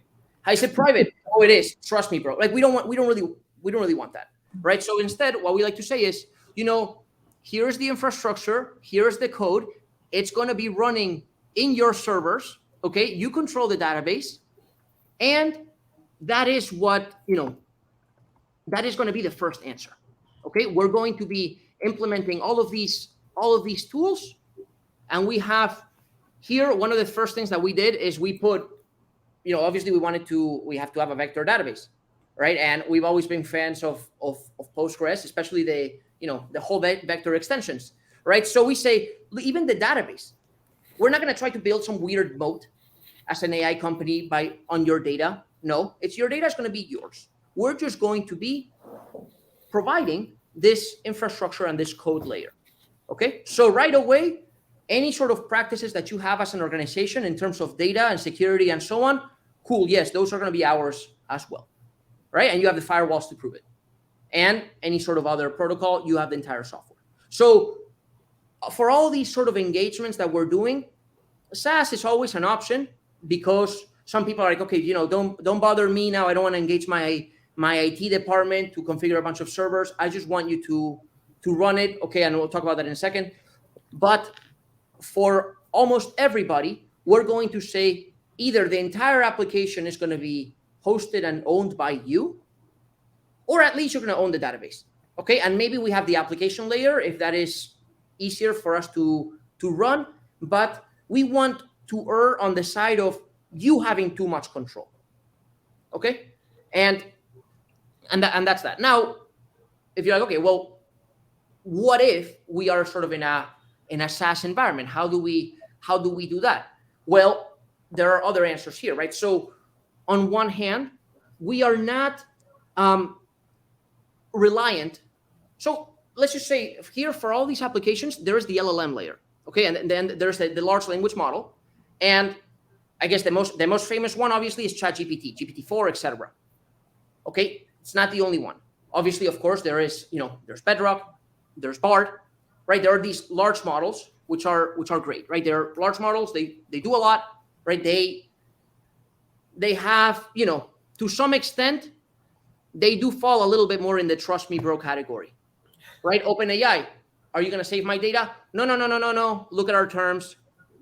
I said private. Oh, it is. Trust me, bro. Like we don't really want that. Right. So instead, what we like to say is, here's the infrastructure, here's the code. It's going to be running in your servers. Okay. You control the database. And that is what, that is going to be the first answer. Okay. We're going to be implementing all of these tools. And we have here, one of the first things that we did is we put, obviously we have to have a vector database, right? And we've always been fans of Postgres, especially the whole vector extensions, right? So we say, even the database, we're not going to try to build some weird moat as an AI company on your data. No, your data is going to be yours. We're just going to be providing this infrastructure and this code layer. Okay. So right away, any sort of practices that you have as an organization in terms of data and security and so on, cool. Yes, those are going to be ours as well. Right. And you have the firewalls to prove it. And any sort of other protocol, you have the entire software. So for all these sort of engagements that we're doing, SaaS is always an option, because some people are like, okay, don't bother me now. I don't want to engage my IT department to configure a bunch of servers. I just want you to run it. Okay, and we'll talk about that in a second. But for almost everybody, we're going to say either the entire application is going to be hosted and owned by you, or at least you're going to own the database. Okay, and maybe we have the application layer if that is easier for us to run, but we want to err on the side of you having too much control. Okay, and that's that. Now, if you're like, okay, well, what if we are sort of in a SaaS environment? How do we do that? Well, there are other answers here, right? So on one hand, we are not reliant. So let's just say here, for all these applications, there is the LLM layer. Okay, and then there's the large language model, and I guess the most famous one obviously is ChatGPT, GPT-4, etc. Okay, it's not the only one. Obviously, of course, there's Bedrock, there's BART, right? There are these large models which are great, right? They're large models. They do a lot, right? They have, to some extent, they do fall a little bit more in the trust me, bro category, right? OpenAI. Are you going to save my data? No. Look at our terms.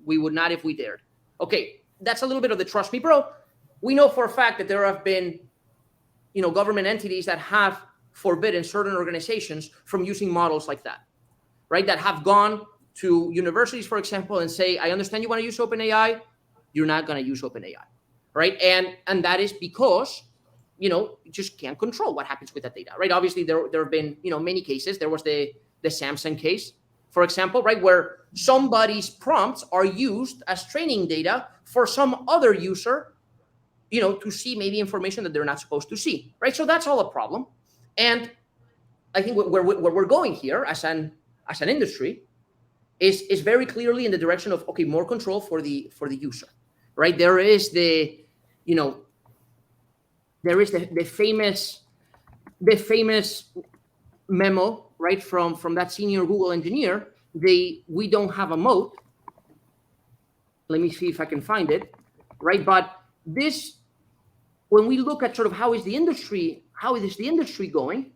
We would not if we dared. Okay, that's a little bit of the trust me, bro. We know for a fact that there have been, government entities that have forbidden certain organizations from using models like that, right? That have gone to universities, for example, and say, I understand you want to use OpenAI, you're not going to use OpenAI, right? And that is because, you just can't control what happens with that data, right? Obviously, there have been, many cases. There was the Samsung case, for example, right, where somebody's prompts are used as training data for some other user, to see maybe information that they're not supposed to see, right? So that's all a problem. And I think where we're going here as an industry is very clearly in the direction of, okay, more control for the user, right? There is the famous memo, right, from that senior Google engineer. We don't have a moat. Let me see if I can find it, right? But this, when we look at sort of how is the industry going,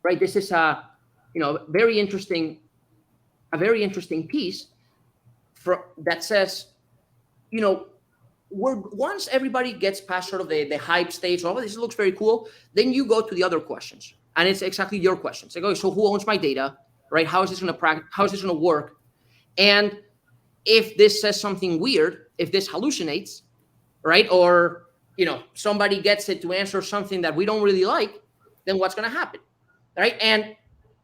right? This is a very interesting piece that says, once everybody gets past sort of the hype stage, oh, this looks very cool, then you go to the other questions, and it's exactly your questions. Like, okay, so who owns my data, right? How is this going to work? And if this says something weird, if this hallucinates, right, or somebody gets it to answer something that we don't really like, then what's going to happen, right? And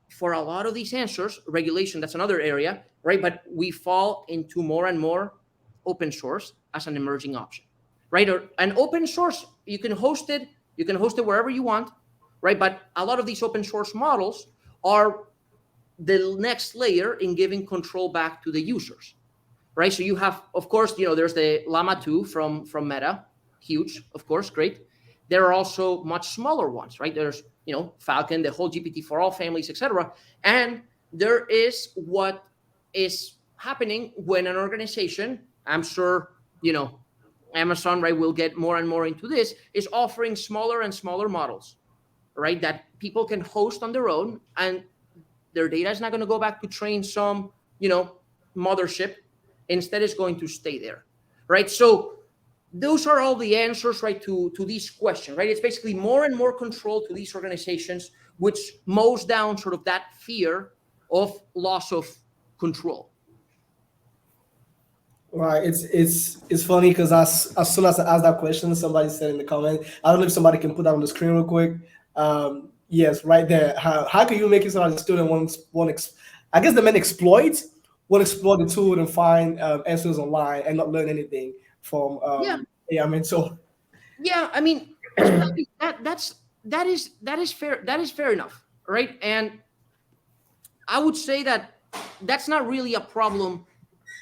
for a lot of these answers, regulation, that's another area, right? But we fall into more and more open source as an emerging option, right? An open source, you can host it wherever you want, right? But a lot of these open source models are the next layer in giving control back to the users, right? So you have, of course, there's the Llama 2 from Meta, huge, of course, great. There are also much smaller ones, right? There's, Falcon, the whole GPT-4All families, etc. And there is what is happening when an organization, I'm sure, Amazon, right, will get more and more into this, is offering smaller and smaller models, right, that people can host on their own, and their data is not going to go back to train some, mothership. Instead, it's going to stay there, right? So those are all the answers, right, to these questions, right? It's basically more and more control to these organizations, which mows down sort of that fear of loss of control.
Right. It's funny because as soon as I asked that question, somebody said in the comment, I don't know if somebody can put that on the screen real quick. Yes, right there. How can you make it so that the student I guess the men exploit the tool and find answers online and not learn anything from AI mentor.
Yeah, I mean, that is fair. That is fair enough, right? And I would say that that's not really a problem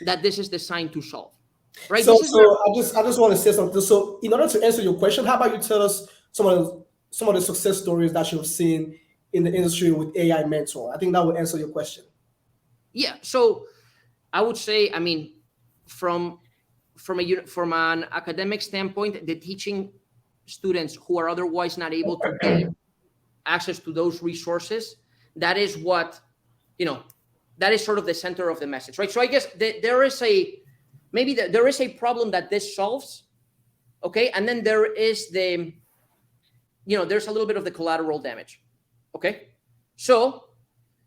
that this is designed to solve, right?
So I just want to say something. So in order to answer your question, how about you tell us some of the success stories that you've seen in the industry with AI mentor? I think that would answer your question.
Yeah. So I would say, I mean, from an academic standpoint, the teaching students who are otherwise not able to gain access to those resources, that is what, that is sort of the center of the message, right? So I guess there is a problem that this solves, okay? And then there is there's a little bit of the collateral damage, okay? So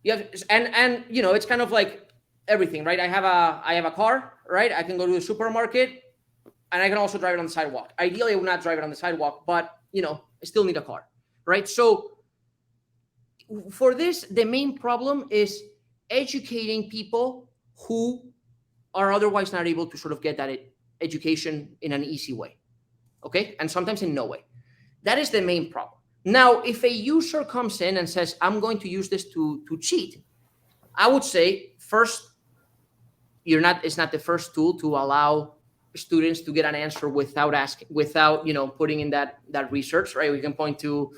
you have, and it's kind of like everything, right? I have a car, right? I can go to the supermarket, and I can also drive it on the sidewalk. Ideally, I would not drive it on the sidewalk, but I still need a car, right? So for this, the main problem is educating people who are otherwise not able to sort of get that education in an easy way, okay? And sometimes in no way. That is the main problem. Now, if a user comes in and says, I'm going to use this to cheat, I would say, first, it's not the first tool to allow students to get an answer without putting in that research, right? We can point to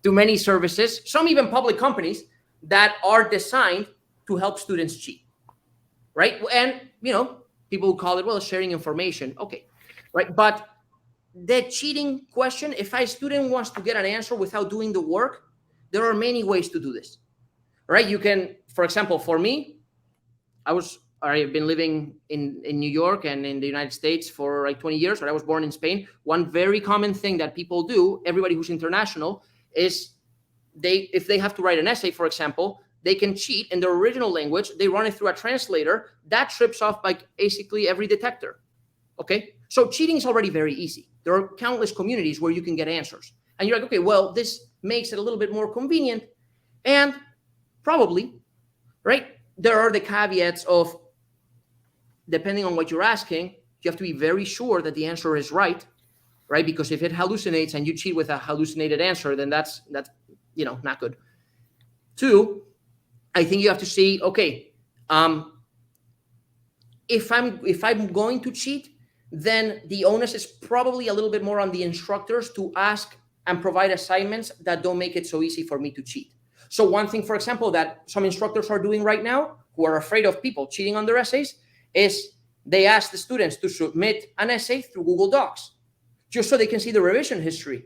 many services, some even public companies that are designed to help students cheat, right? And, people call it, well, sharing information. Okay, right? But the cheating question, if a student wants to get an answer without doing the work, there are many ways to do this, right? You can, for example, for me, I was I've been living in New York and in the United States for like 20 years, or I was born in Spain. One very common thing that people do, everybody who's international, is if they have to write an essay, for example, they can cheat in their original language. They run it through a translator. That trips off like basically every detector. Okay, so cheating is already very easy. There are countless communities where you can get answers. And you're like, okay, well, this makes it a little bit more convenient. And probably, right, there are the caveats of, depending on what you're asking, you have to be very sure that the answer is right? Because if it hallucinates and you cheat with a hallucinated answer, then that's not good. Two, I think you have to see, okay, if I'm going to cheat, then the onus is probably a little bit more on the instructors to ask and provide assignments that don't make it so easy for me to cheat. So one thing, for example, that some instructors are doing right now who are afraid of people cheating on their essays is they ask the students to submit an essay through Google Docs just so they can see the revision history.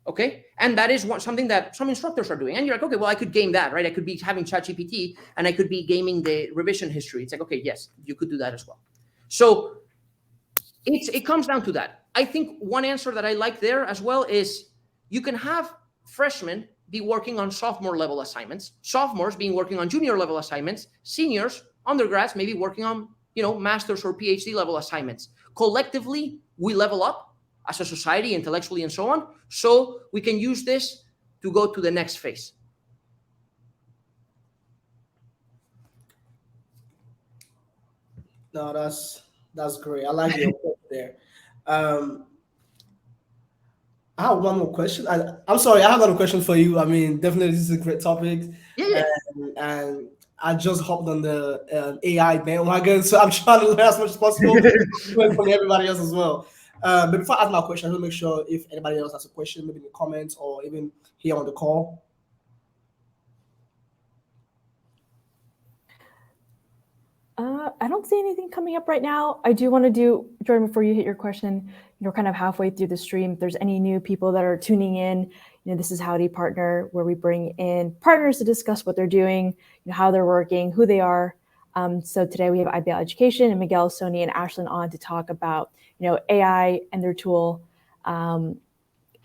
Okay, and that is something that some instructors are doing. And you're like, okay, well, I could game that, right? I could be having ChatGPT and I could be gaming the revision history. It's like, okay, yes, you could do that as well. So it comes down to that. I think one answer that I like there as well is you can have freshmen be working on sophomore level assignments, sophomores being working on junior level assignments, seniors, undergrads, maybe working on, master's or PhD level assignments. Collectively, we level up as a society, intellectually, and so on. So we can use this to go to the next phase.
No, that's great. I like your point there. I have one more question. I'm sorry, I have another question for you. I mean, definitely this is a great topic.
Yeah.
And I just hopped on the AI bandwagon, so I'm trying to learn as much as possible from everybody else as well. But before I ask my question, I want to make sure if anybody else has a question, maybe in the comments or even here on the call.
I don't see anything coming up right now. I do want to do, Jordan, before you hit your question, kind of halfway through the stream, if there's any new people that are tuning in, this is Howdy Partner, where we bring in partners to discuss what they're doing, how they're working, who they are. So today we have IBL Education and Miguel, Soni, and Ashlynn on to talk about, AI and their tool, AI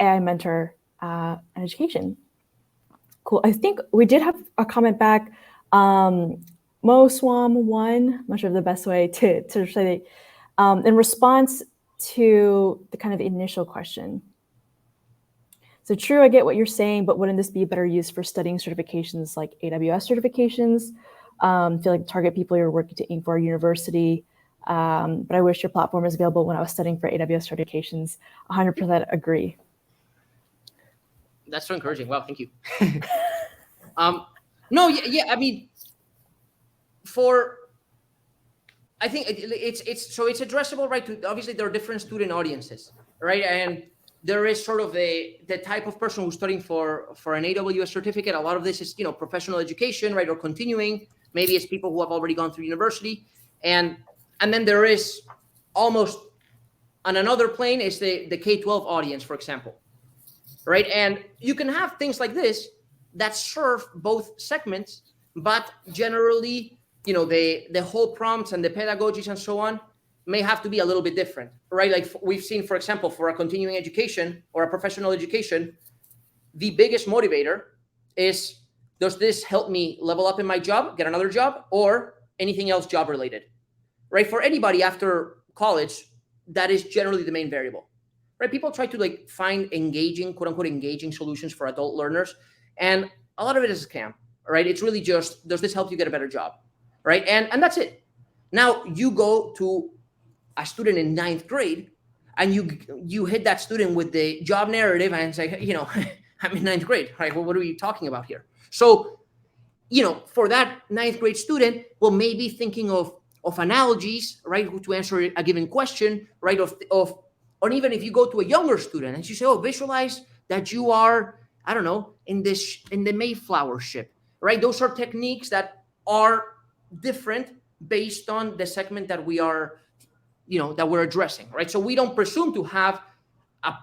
Mentor, and education. Cool. I think we did have a comment back. Moswam1, I'm not sure of the best way to say it, in response to the kind of initial question. So true, I get what you're saying, but wouldn't this be better used for studying certifications like AWS certifications? Feel like target people you're working to aim for a university, but I wish your platform was available when I was studying for AWS certifications. 100% agree.
That's so encouraging. Wow, thank you. No, yeah, I mean, I think it's addressable, right? To obviously there are different student audiences, right? And there is sort of the type of person who's studying for an AWS certificate. A lot of this is professional education, right, or continuing. Maybe it's people who have already gone through university, and then there is almost on another plane is the K-12 audience, for example, right? And you can have things like this that serve both segments, but generally, the whole prompts and the pedagogies and so on may have to be a little bit different, right? Like we've seen, for example, for a continuing education or a professional education, the biggest motivator is, does this help me level up in my job, get another job, or anything else job related, right? For anybody after college, that is generally the main variable, right? People try to find engaging, quote unquote, engaging solutions for adult learners. And a lot of it is a scam, right? It's really just, does this help you get a better job, right? And that's it. Now you go to a student in 9th grade and you hit that student with the job narrative and say, I'm in 9th grade, right? Well, what are we talking about here? So, for that 9th grade student, well, maybe thinking of analogies, right, to answer a given question, right, or even if you go to a younger student and you say, oh, visualize that you are, I don't know, in the Mayflower ship, right? Those are techniques that are different based on the segment that we are, that we're addressing, right? So we don't presume to have a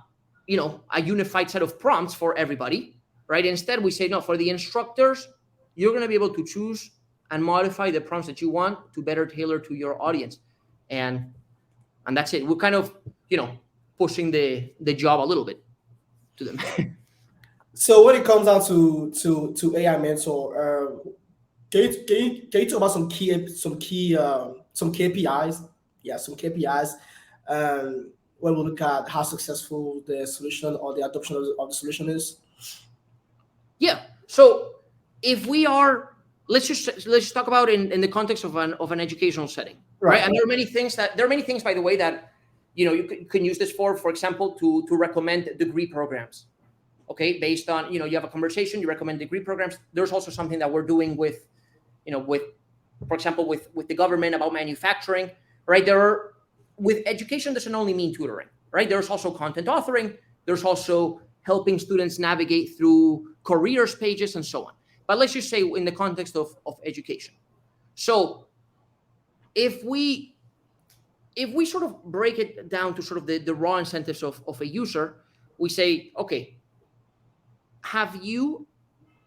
unified set of prompts for everybody, right? Instead, we say, no, for the instructors, you're going to be able to choose and modify the prompts that you want to better tailor to your audience. And that's it. We're kind of, pushing the job a little bit to them.
So when it comes down to AI mentor, can you talk about some KPIs? Yeah, some KPIs. When we look at how successful the solution or the adoption of the solution is.
Yeah. So if we are, let's just talk about in the context of an educational setting, right? And there are many things, by the way, that you can use this for example, to recommend degree programs. Okay, based on you have a conversation, you recommend degree programs. There's also something that we're doing with, for example, with the government about manufacturing, right? With education doesn't only mean tutoring, right? There's also content authoring. There's also helping students navigate through careers pages and so on. But let's just say in the context of education. So if we sort of break it down to sort of the raw incentives of a user, we say, okay, have you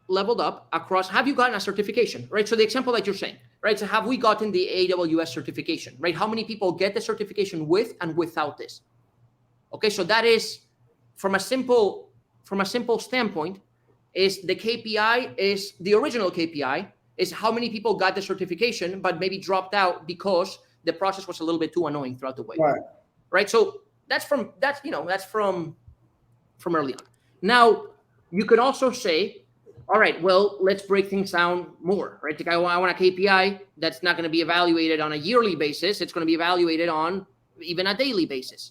leveled up across, have you gotten a certification, right? So the example that you're saying, right? So have we gotten the AWS certification, right? How many people get the certification with and without this? Okay, so that is from a simple standpoint, is the KPI is the original KPI is how many people got the certification but maybe dropped out because the process was a little bit too annoying throughout the way. Right. So that's from early on. Now you could also say, all right, well, let's break things down more, right? Like I want a KPI that's not going to be evaluated on a yearly basis. It's going to be evaluated on even a daily basis,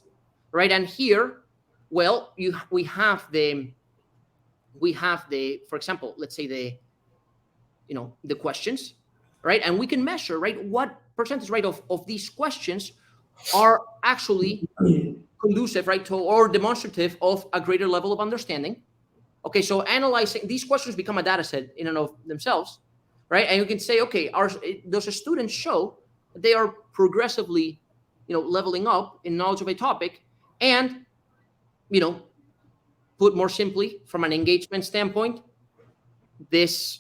right? And here, well, we have the, for example, let's say the questions, right? And we can measure, right, what percentage, right, of these questions are actually conducive, right, to or demonstrative of a greater level of understanding. Okay, so analyzing these questions become a data set in and of themselves, right? And you can say, okay, does a student show that they are progressively, leveling up in knowledge of a topic? And, put more simply, from an engagement standpoint, this,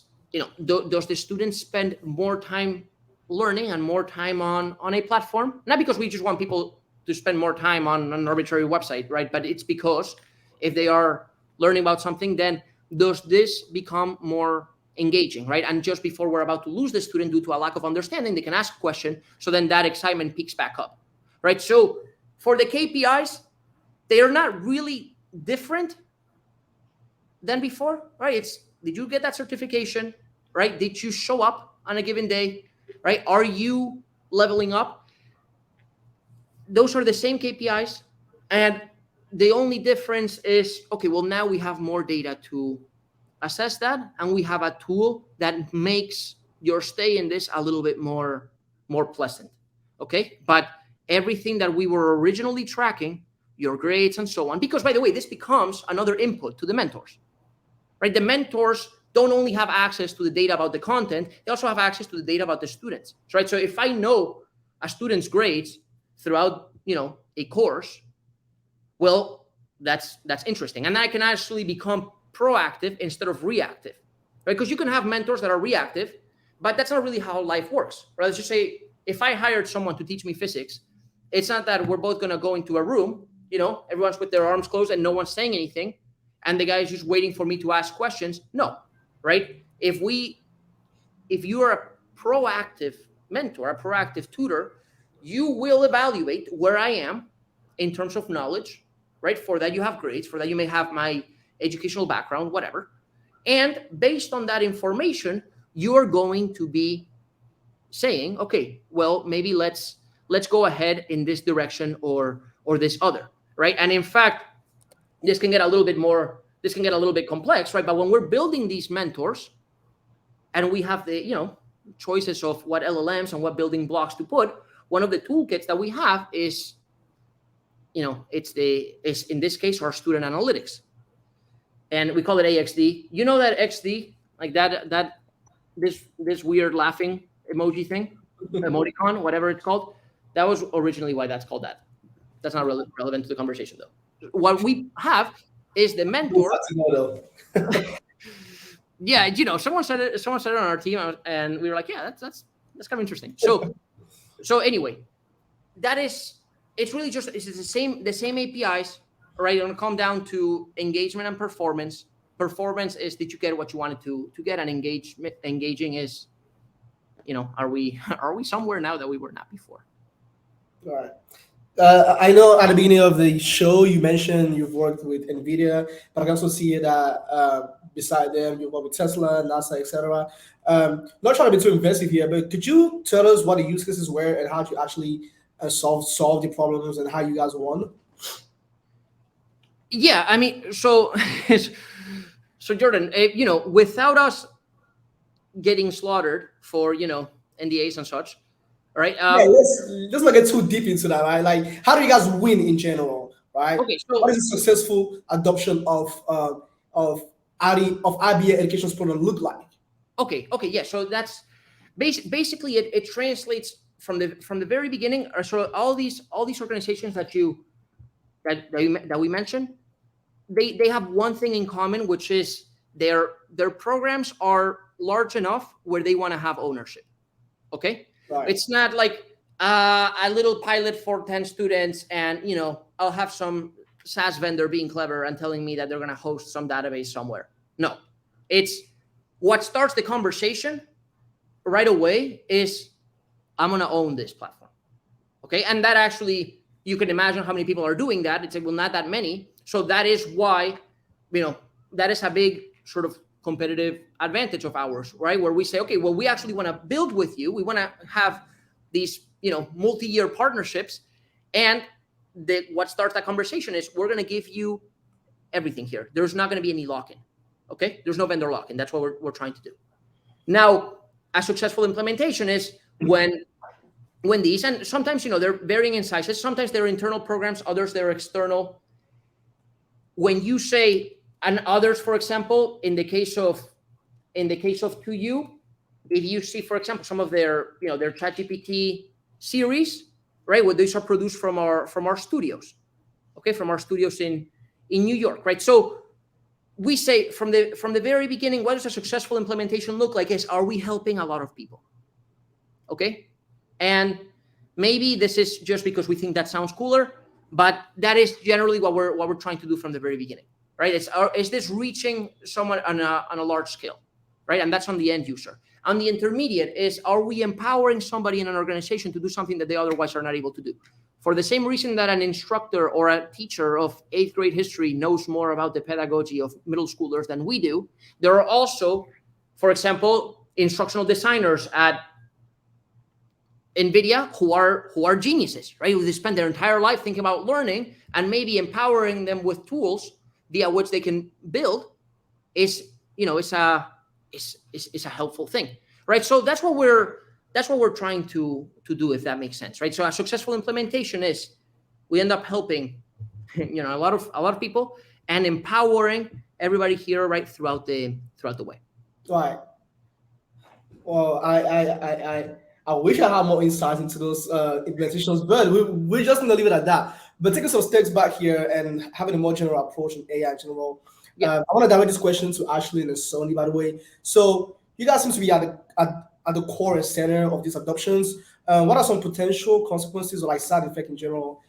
does the student spend more time learning and more time on a platform? Not because we just want people to spend more time on an arbitrary website, right? But it's because if they are learning about something, then does this become more engaging, right? And just before we're about to lose the student due to a lack of understanding, they can ask a question. So then that excitement peaks back up, right? So for the KPIs, they are not really different than before, right? It's, did you get that certification, right? Did you show up on a given day, right? Are you leveling up? Those are the same KPIs. And the only difference is, okay, well, now we have more data to assess that. And we have a tool that makes your stay in this a little bit more pleasant, okay? But everything that we were originally tracking, your grades and so on, because by the way, this becomes another input to the mentors, right? The mentors don't only have access to the data about the content, they also have access to the data about the students, right? So if I know a student's grades throughout, a course, well, that's interesting. And I can actually become proactive instead of reactive, right? Because you can have mentors that are reactive, but that's not really how life works, right? Let's just say if I hired someone to teach me physics, it's not that we're both going to go into a room, everyone's with their arms closed and no one's saying anything, and the guy is just waiting for me to ask questions. No, right? If you are a proactive mentor, a proactive tutor, you will evaluate where I am in terms of knowledge, right? For that you have grades, for that you may have my educational background, whatever. And based on that information, you are going to be saying, okay, well, maybe let's go ahead in this direction or this other, right? And in fact, this can get a little bit complex, right? But when we're building these mentors and we have the, choices of what LLMs and what building blocks to put, one of the toolkits that we have is, it's in this case, our student analytics. And we call it AXD. You know that XD, like this weird laughing emoji thing, emoticon, whatever it's called. That was originally why that's called that. That's not relevant to the conversation though. What we have is the mentor. yeah, someone said it on our team, and we were like, yeah, that's kind of interesting. So anyway, it's really just it's the same APIs, right? It'll come down to engagement and performance. Performance is, did you get what you wanted to get, and engaging is, are we somewhere now that we were not before?
All right. I know at the beginning of the show you mentioned you've worked with NVIDIA, but I can also see that beside them you've worked with Tesla, NASA, etc. Not trying to be too invasive here, but could you tell us what the use cases were and how to actually solve the problems and how you guys won?
Yeah, I mean, so Jordan, without us getting slaughtered for NDAs and such, right?
Let's not get too deep into that, right? Like, how do you guys win in general, right?
Okay, so
what is a successful adoption of IBL Education's product look like?
Okay, yeah. So that's basically it translates from the very beginning. So all these organizations that we mentioned, they have one thing in common, which is their programs are large enough where they want to have ownership. Okay.
Right.
It's not like a little pilot for 10 students and, I'll have some SaaS vendor being clever and telling me that they're going to host some database somewhere. No, it's what starts the conversation right away is, I'm going to own this platform. Okay. And that actually, you can imagine how many people are doing that. It's like, well, not that many. So that is why, that is a big sort of competitive advantage of ours, right? Where we say, okay, well, we actually want to build with you. We want to have these, multi-year partnerships. And what starts that conversation is, we're going to give you everything here. There's not going to be any lock-in. Okay. There's no vendor lock-in. That's what we're trying to do. Now, a successful implementation is when these, and sometimes, they're varying in sizes. Sometimes they're internal programs, others they're external. When you say, and others, for example, in the case of 2U, if you see, for example, some of their ChatGPT series, right? Well, these are produced from our studios, okay, from our studios in New York, right? So we say from the very beginning, what does a successful implementation look like? Is, are we helping a lot of people? Okay, and maybe this is just because we think that sounds cooler, but that is generally what we're trying to do from the very beginning. Right? Is this reaching someone on a large scale, right? And that's on the end user. On the intermediate is, are we empowering somebody in an organization to do something that they otherwise are not able to do? For the same reason that an instructor or a teacher of 8th grade history knows more about the pedagogy of middle schoolers than we do, there are also, for example, instructional designers at NVIDIA who are geniuses, right? Who spend their entire life thinking about learning, and maybe empowering them with tools via which they can build is a helpful thing, right? So that's what we're trying to do, if that makes sense, right? So a successful implementation is, we end up helping a lot of people and empowering everybody here, right, throughout the way.
Right. Well, I wish I had more insights into those implementations, but we're just going to leave it at that. But taking some steps back here and having a more general approach in AI in general, I want to direct this question to Ashlynn and Soni, by the way. So you guys seem to be at the core and center of these adoptions. What are some potential consequences or like side effects in general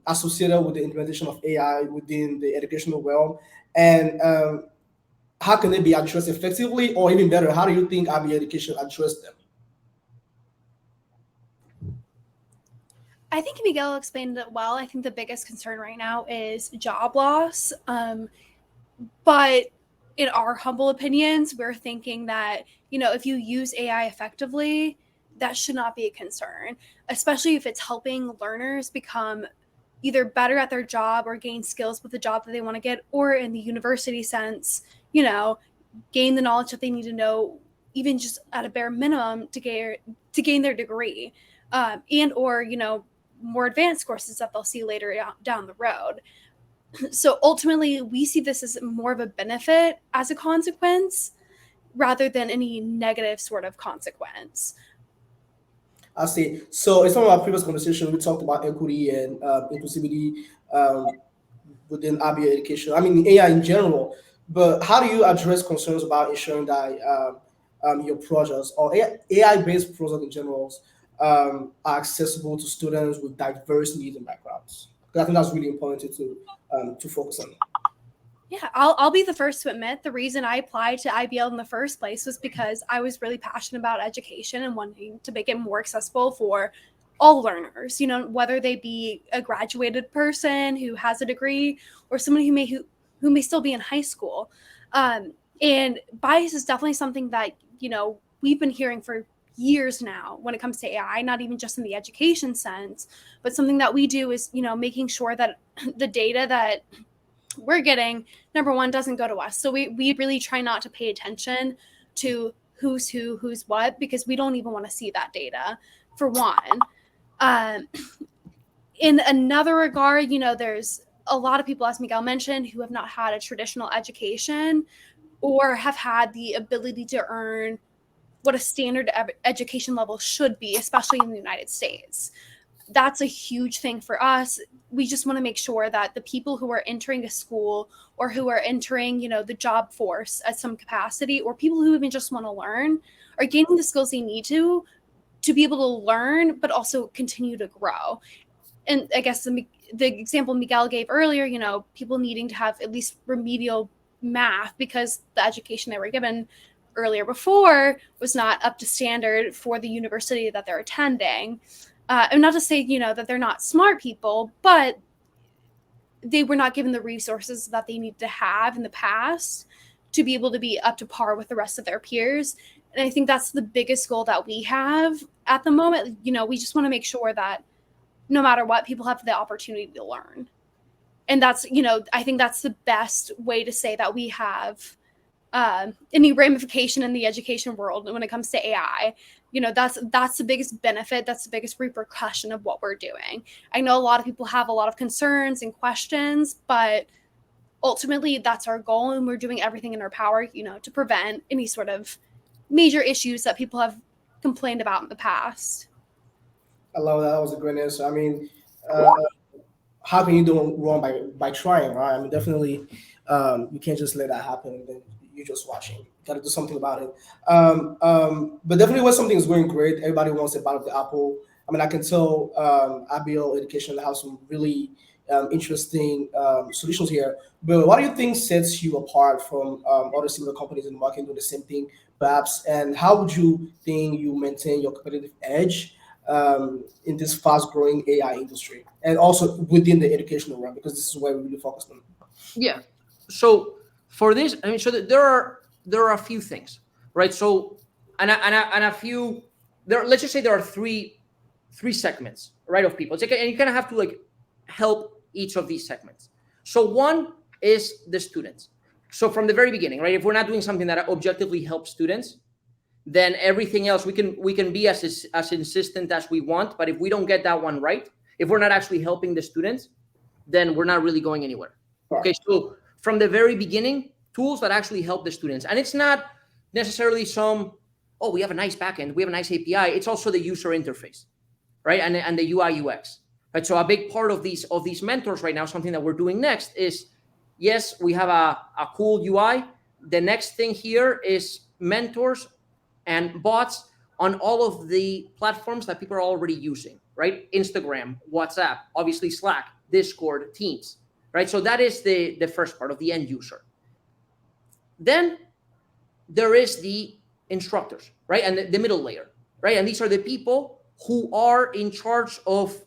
associated with the implementation of AI within the educational realm? And how can they be addressed effectively, or even better, how do you think IBL Education addressed them?
I think Miguel explained it well. I think the biggest concern right now is job loss. But in our humble opinions, we're thinking that, if you use AI effectively, that should not be a concern, especially if it's helping learners become either better at their job or gain skills with the job that they want to get, or in the university sense, gain the knowledge that they need to know, even just at a bare minimum to gain their degree, and or, more advanced courses that they'll see later down the road. So ultimately, we see this as more of a benefit as a consequence rather than any negative sort of consequence.
I see. So in some of our previous conversations, we talked about equity and inclusivity within IBL Education. I mean, AI in general. But how do you address concerns about ensuring that your projects or AI-based projects in general are accessible to students with diverse needs and backgrounds? Because I think that's really important to focus on.
Yeah, I'll be the first to admit the reason I applied to IBL in the first place was because I was really passionate about education and wanting to make it more accessible for all learners, whether they be a graduated person who has a degree or someone who may still be in high school. And bias is definitely something that, we've been hearing for years now when it comes to AI, not even just in the education sense, but something that we do is, making sure that the data that we're getting, number one, doesn't go to us. So we really try not to pay attention to who's who, who's what, because we don't even want to see that data, for one. In another regard, there's a lot of people, as Miguel mentioned, who have not had a traditional education or have had the ability to earn what a standard education level should be, especially in the United States. That's a huge thing for us. We just want to make sure that the people who are entering a school or who are entering, the job force at some capacity, or people who even just want to learn, are gaining the skills they need to be able to learn, but also continue to grow. And I guess the example Miguel gave earlier, people needing to have at least remedial math because the education they were given earlier before was not up to standard for the university that they're attending. And not to say, that they're not smart people, but they were not given the resources that they needed to have in the past to be able to be up to par with the rest of their peers. And I think that's the biggest goal that we have at the moment. We just want to make sure that no matter what, people have the opportunity to learn. And that's, I think that's the best way to say that we have any ramification in the education world when it comes to AI. That's the biggest benefit. That's the biggest repercussion of what we're doing. I know a lot of people have a lot of concerns and questions, but ultimately that's our goal. And we're doing everything in our power, to prevent any sort of major issues that people have complained about in the past.
I love that. That was a great answer. I mean, how can you do wrong by trying, right? I mean, definitely, you can't just let that happen and then you're just watching. You got to do something about it. But definitely, when something is going great, everybody wants a bite of the apple. I mean, I can tell IBL Education has some really interesting solutions here. But what do you think sets you apart from other similar companies in the market doing the same thing, perhaps? And how would you think you maintain your competitive edge in this fast-growing AI industry, and also within the educational realm, because this is where we really focus on?
Yeah. So for this, I mean, so there are a few things, right? So and a few there. Let's just say there are three segments, right, of people. It's like, and you kind of have to help each of these segments. So one is the students. So from the very beginning, right? If we're not doing something that objectively helps students, then everything else we can be as insistent as we want. But if we don't get that one right, if we're not actually helping the students, then we're not really going anywhere. Okay, so from the very beginning, tools that actually help the students. And it's not necessarily we have a nice backend, we have a nice API. It's also the user interface, right? And the UI UX, right? So a big part of these mentors right now, something that we're doing next is, yes, we have a cool UI. The next thing here is mentors and bots on all of the platforms that people are already using, right? Instagram, WhatsApp, obviously Slack, Discord, Teams, right? So that is the first part of the end user. Then there is the instructors, right? And the middle layer, right? And these are the people who are in charge of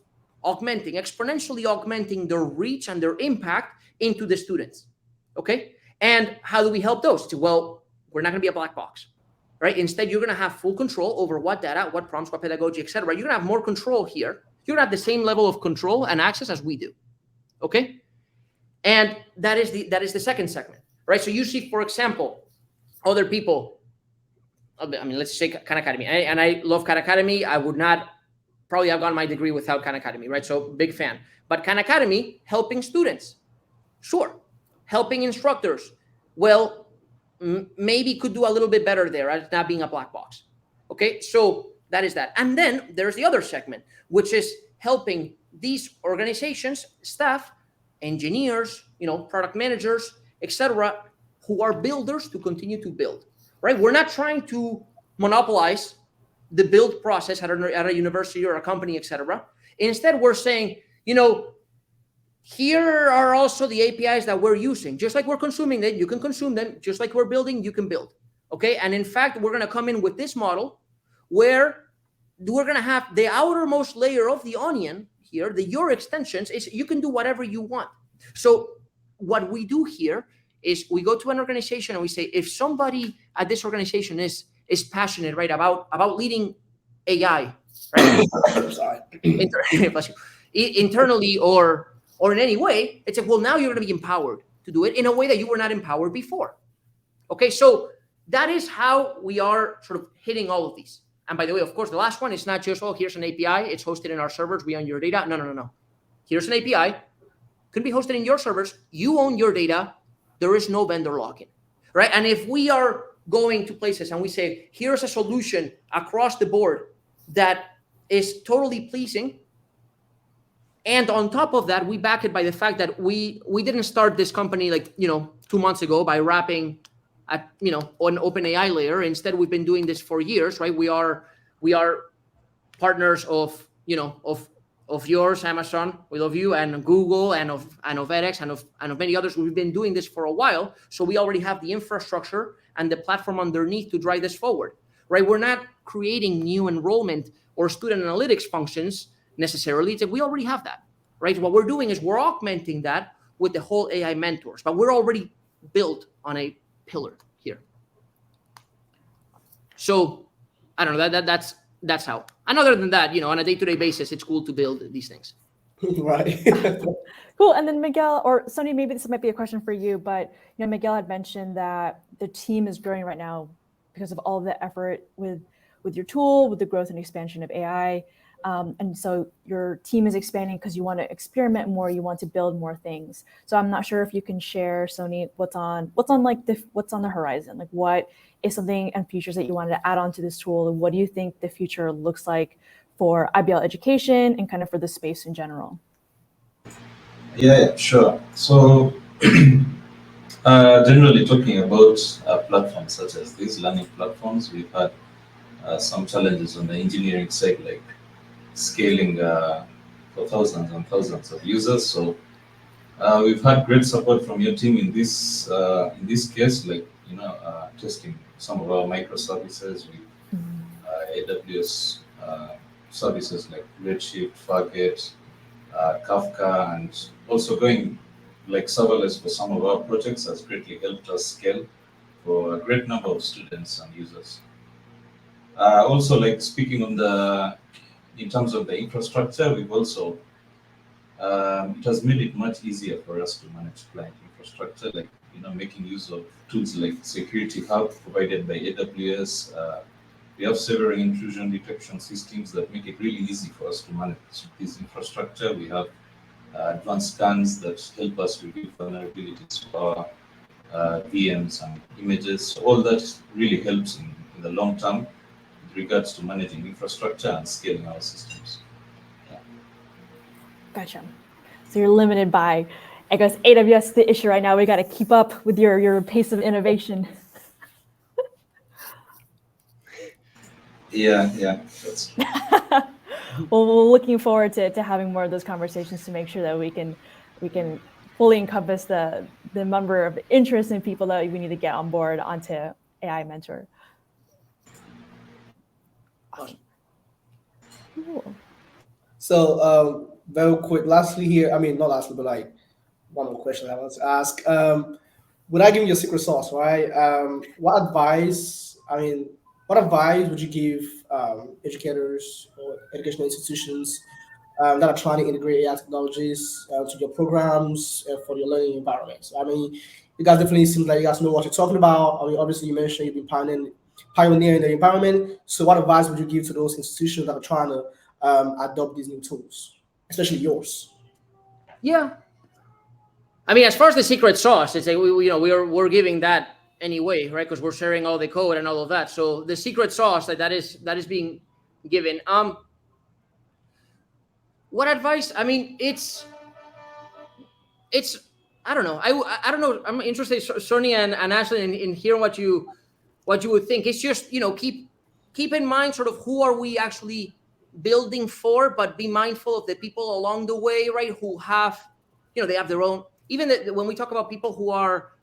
exponentially augmenting their reach and their impact into the students, okay? And how do we help those? Well, we're not gonna be a black box, right? Instead, you're gonna have full control over what data, what prompts, what pedagogy, etc. You're gonna have more control here. You're gonna have the same level of control and access as we do, okay? And that is the second segment, right? So you see, for example, other people, I mean, let's say Khan Academy, and I love Khan Academy. I would not probably have gotten my degree without Khan Academy, right? So big fan. But Khan Academy, helping students, sure. Helping instructors, well, maybe could do a little bit better there at not being a black box. Okay, so that is that. And then there's the other segment, which is helping these organizations, staff, engineers, product managers, etc., who are builders to continue to build, right? We're not trying to monopolize the build process at a university or a company, etc. Instead, we're saying, here are also the APIs that we're using. Just like we're consuming them, you can consume them. Just like we're building, you can build. Okay. And in fact, we're going to come in with this model where we're going to have the outermost layer of the onion here, your extensions, is you can do whatever you want. So what we do here is we go to an organization and we say, if somebody at this organization is passionate, right, about leading AI, right? Internally or in any way, it's like, well, now you're going to be empowered to do it in a way that you were not empowered before. Okay, so that is how we are sort of hitting all of these. And by the way, of course, the last one is not just, here's an API, it's hosted in our servers, we own your data. No. Here's an API, could be hosted in your servers, you own your data, there is no vendor lock-in, right? And if we are going to places and we say, here's a solution across the board that is totally pleasing, and on top of that, we back it by the fact that we didn't start this company 2 months ago by wrapping at on OpenAI layer. Instead, we've been doing this for years, right? We are partners of yours, Amazon, we love you, and Google, and of edX, and of many others. We've been doing this for a while, so we already have the infrastructure and the platform underneath to drive this forward, right? We're not creating new enrollment or student analytics functions necessarily. It's like we already have that, right? What we're doing is we're augmenting that with the whole AI mentors, but we're already built on a pillar here. So I don't know, that's how. And other than that, on a day-to-day basis, it's cool to build these things.
Right.
Cool. And then Miguel or Soni, maybe this might be a question for you, but Miguel had mentioned that the team is growing right now because of all of the effort with your tool, with the growth and expansion of AI. And so your team is expanding because you want to experiment more, you want to build more things. So I'm not sure if you can share, Soni, what's on the horizon? Like, what is something and features that you wanted to add on to this tool, and what do you think the future looks like for IBL Education and kind of for the space in general?
Yeah, sure. So generally talking about platforms such as these learning platforms, we've had some challenges on the engineering side, like scaling for thousands and thousands of users. So we've had great support from your team in this case, like testing some of our microservices with AWS services like Redshift, Fargate, Kafka, and also going like serverless for some of our projects has greatly helped us scale for a great number of students and users. Also, like speaking on in terms of the infrastructure, we've also it has made it much easier for us to manage client infrastructure, like making use of tools like Security Hub provided by AWS. We have several intrusion detection systems that make it really easy for us to manage this infrastructure. We have advanced scans that help us reveal vulnerabilities for VMs and images. So all that really helps in the long term with regards to managing infrastructure and scaling our systems. Yeah.
Gotcha. So you're limited by, I guess, AWS is the issue right now. We got to keep up with your pace of innovation.
Yeah, that's true.
Well, we're looking forward to having more of those conversations to make sure that we can fully encompass the number of interest in people that we need to get on board onto AI Mentor. Awesome. Cool.
So very quick, lastly here, I mean, not lastly, but like one more question I want to ask. Without giving you a secret sauce, right? What advice would you give educators or educational institutions that are trying to integrate AI technologies to your programs for your learning environments? I mean, you guys definitely seem like you guys know what you're talking about. I mean, obviously you mentioned you've been pioneering the environment. So what advice would you give to those institutions that are trying to adopt these new tools, especially yours?
Yeah. I mean, as far as the secret sauce, it's like we're giving that anyway, right? Because we're sharing all the code and all of that. So the secret sauce that is being given. What advice? I mean, it's I don't know. I don't know. I'm interested, Soni and Ashlynn, in hearing what you would think. It's just, keep in mind sort of who are we actually building for, but be mindful of the people along the way, right? Who have, they have their own. Even when we talk about people who are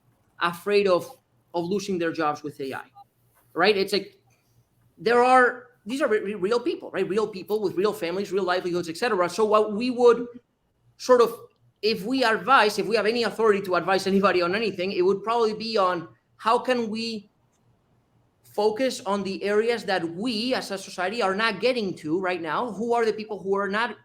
afraid of losing their jobs with AI, right? It's like these are real people, right? Real people with real families, real livelihoods, etc. So what we would sort of, if we have any authority to advise anybody on anything, it would probably be on how can we focus on the areas that we as a society are not getting to right now. Who are the people who are not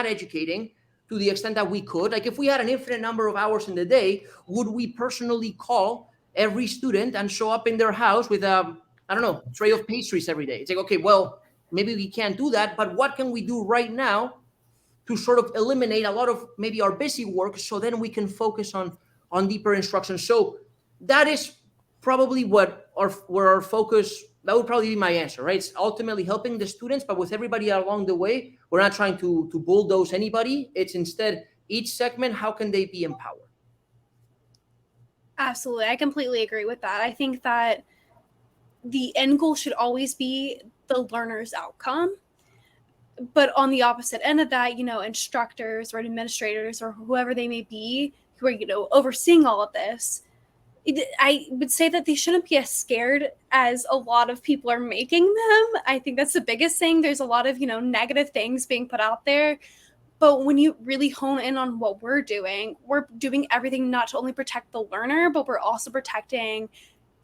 educating to the extent that we could? Like, if we had an infinite number of hours in the day, would we personally call every student and show up in their house with a, I don't know, tray of pastries every day? It's like, okay, well, maybe we can't do that, but what can we do right now to sort of eliminate a lot of maybe our busy work, so then we can focus on deeper instruction? So that is probably where our focus, that would probably be my answer, right? It's ultimately helping the students, but with everybody along the way. We're not trying to bulldoze anybody. It's instead each segment, how can they be empowered?
Absolutely. I completely agree with that. I think that the end goal should always be the learner's outcome. But on the opposite end of that, instructors or administrators or whoever they may be who are, overseeing all of this, I would say that they shouldn't be as scared as a lot of people are making them. I think that's the biggest thing. There's a lot of, negative things being put out there. But when you really hone in on what we're doing everything not to only protect the learner, but we're also protecting,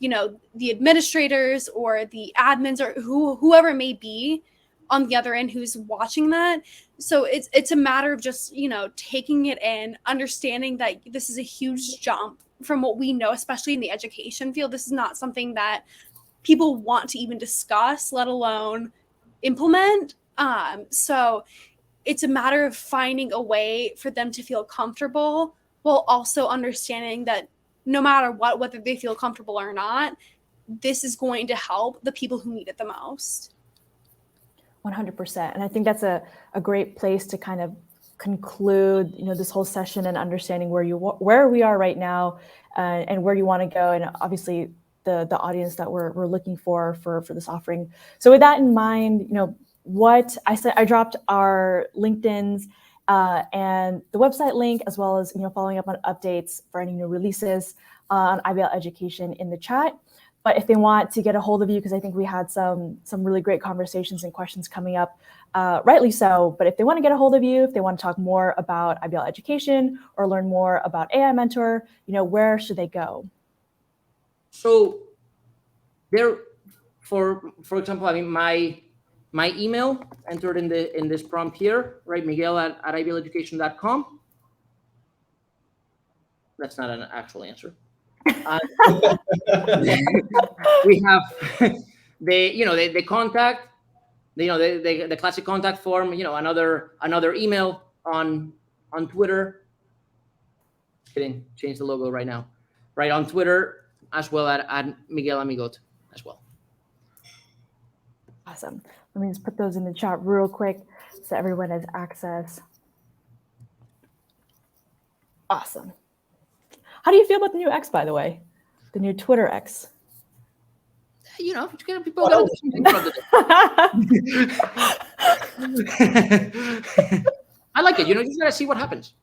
the administrators or the admins or whoever it may be on the other end who's watching that. So it's a matter of just, taking it in, understanding that this is a huge jump from what we know, especially in the education field. This is not something that people want to even discuss, let alone implement. So it's a matter of finding a way for them to feel comfortable while also understanding that no matter what, whether they feel comfortable or not, this is going to help the people who need it the most.
100%. And I think that's a great place to kind of conclude, this whole session, and understanding where we are right now, and where you want to go, and obviously the audience that we're looking for this offering. So with that in mind, what I said, I dropped our LinkedIn's and the website link, as well as following up on updates for any new releases on IBL Education in the chat. But if they want to get a hold of you, because I think we had some really great conversations and questions coming up, rightly so. But if they want to get a hold of you, if they want to talk more about IBL Education or learn more about AI Mentor, where should they go?
So there, for example, I mean, my email entered in this prompt here, right? Miguel at IBLeducation.com. That's not an actual answer. We have the contact, the classic contact form, another email on Twitter. Just kidding, change the logo right now, right on Twitter, as well at Miguel Amigot as well.
Awesome. Let me just put those in the chat real quick so everyone has access. Awesome. How do you feel about the new X, by the way? The new Twitter X?
People gotta do something about it. I like it. You just gotta see what happens.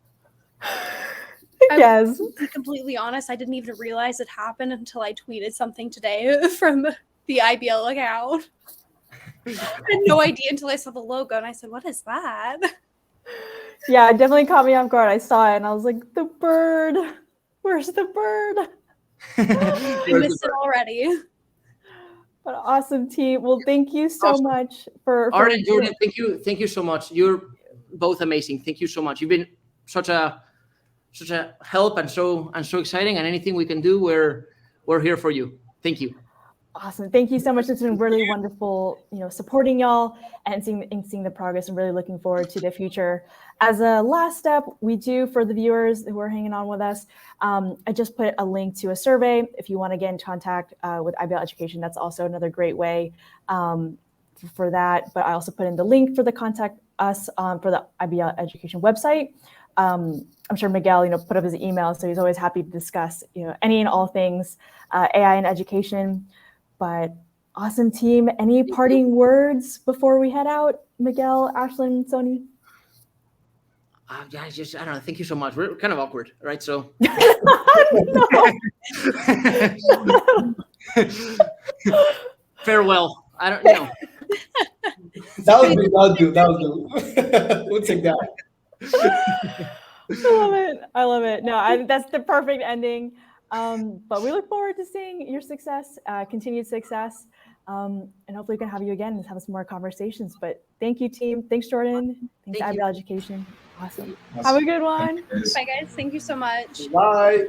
Yes.
To be completely honest, I didn't even realize it happened until I tweeted something today from the IBL account. I had no idea until I saw the logo, and I said, "What is that?"
Yeah, it definitely caught me off guard. I saw it, and I was like, "The bird. Where's the bird?"
I missed it already.
But awesome, team. Well, thank you so much for
Art and Jordan. Thank you so much. You're both amazing. Thank you so much. You've been such a help and so exciting. And anything we can do, we're here for you. Thank you.
Awesome. Thank you so much. It's been really wonderful, supporting y'all and seeing the progress, and really looking forward to the future. As a last step, we do, for the viewers who are hanging on with us, I just put a link to a survey. If you want to get in contact with IBL Education, that's also another great way for that. But I also put in the link for the contact us for the IBL Education website. I'm sure Miguel, put up his email, so he's always happy to discuss, any and all things AI in education. But awesome team. Any parting words before we head out, Miguel, Ashlynn, Soni?
Yeah, I don't know. Thank you so much. We're kind of awkward, right? So. Farewell. I don't know.
That was good. That was good. We'll take that.
I love it. No, that's the perfect ending. But we look forward to seeing your success, continued success. And hopefully we can have you again and have some more conversations. But thank you, team. Thanks, Jordan. Thanks, IBL Education. Awesome. Have a good one.
Bye, guys. Thank you so much.
Bye.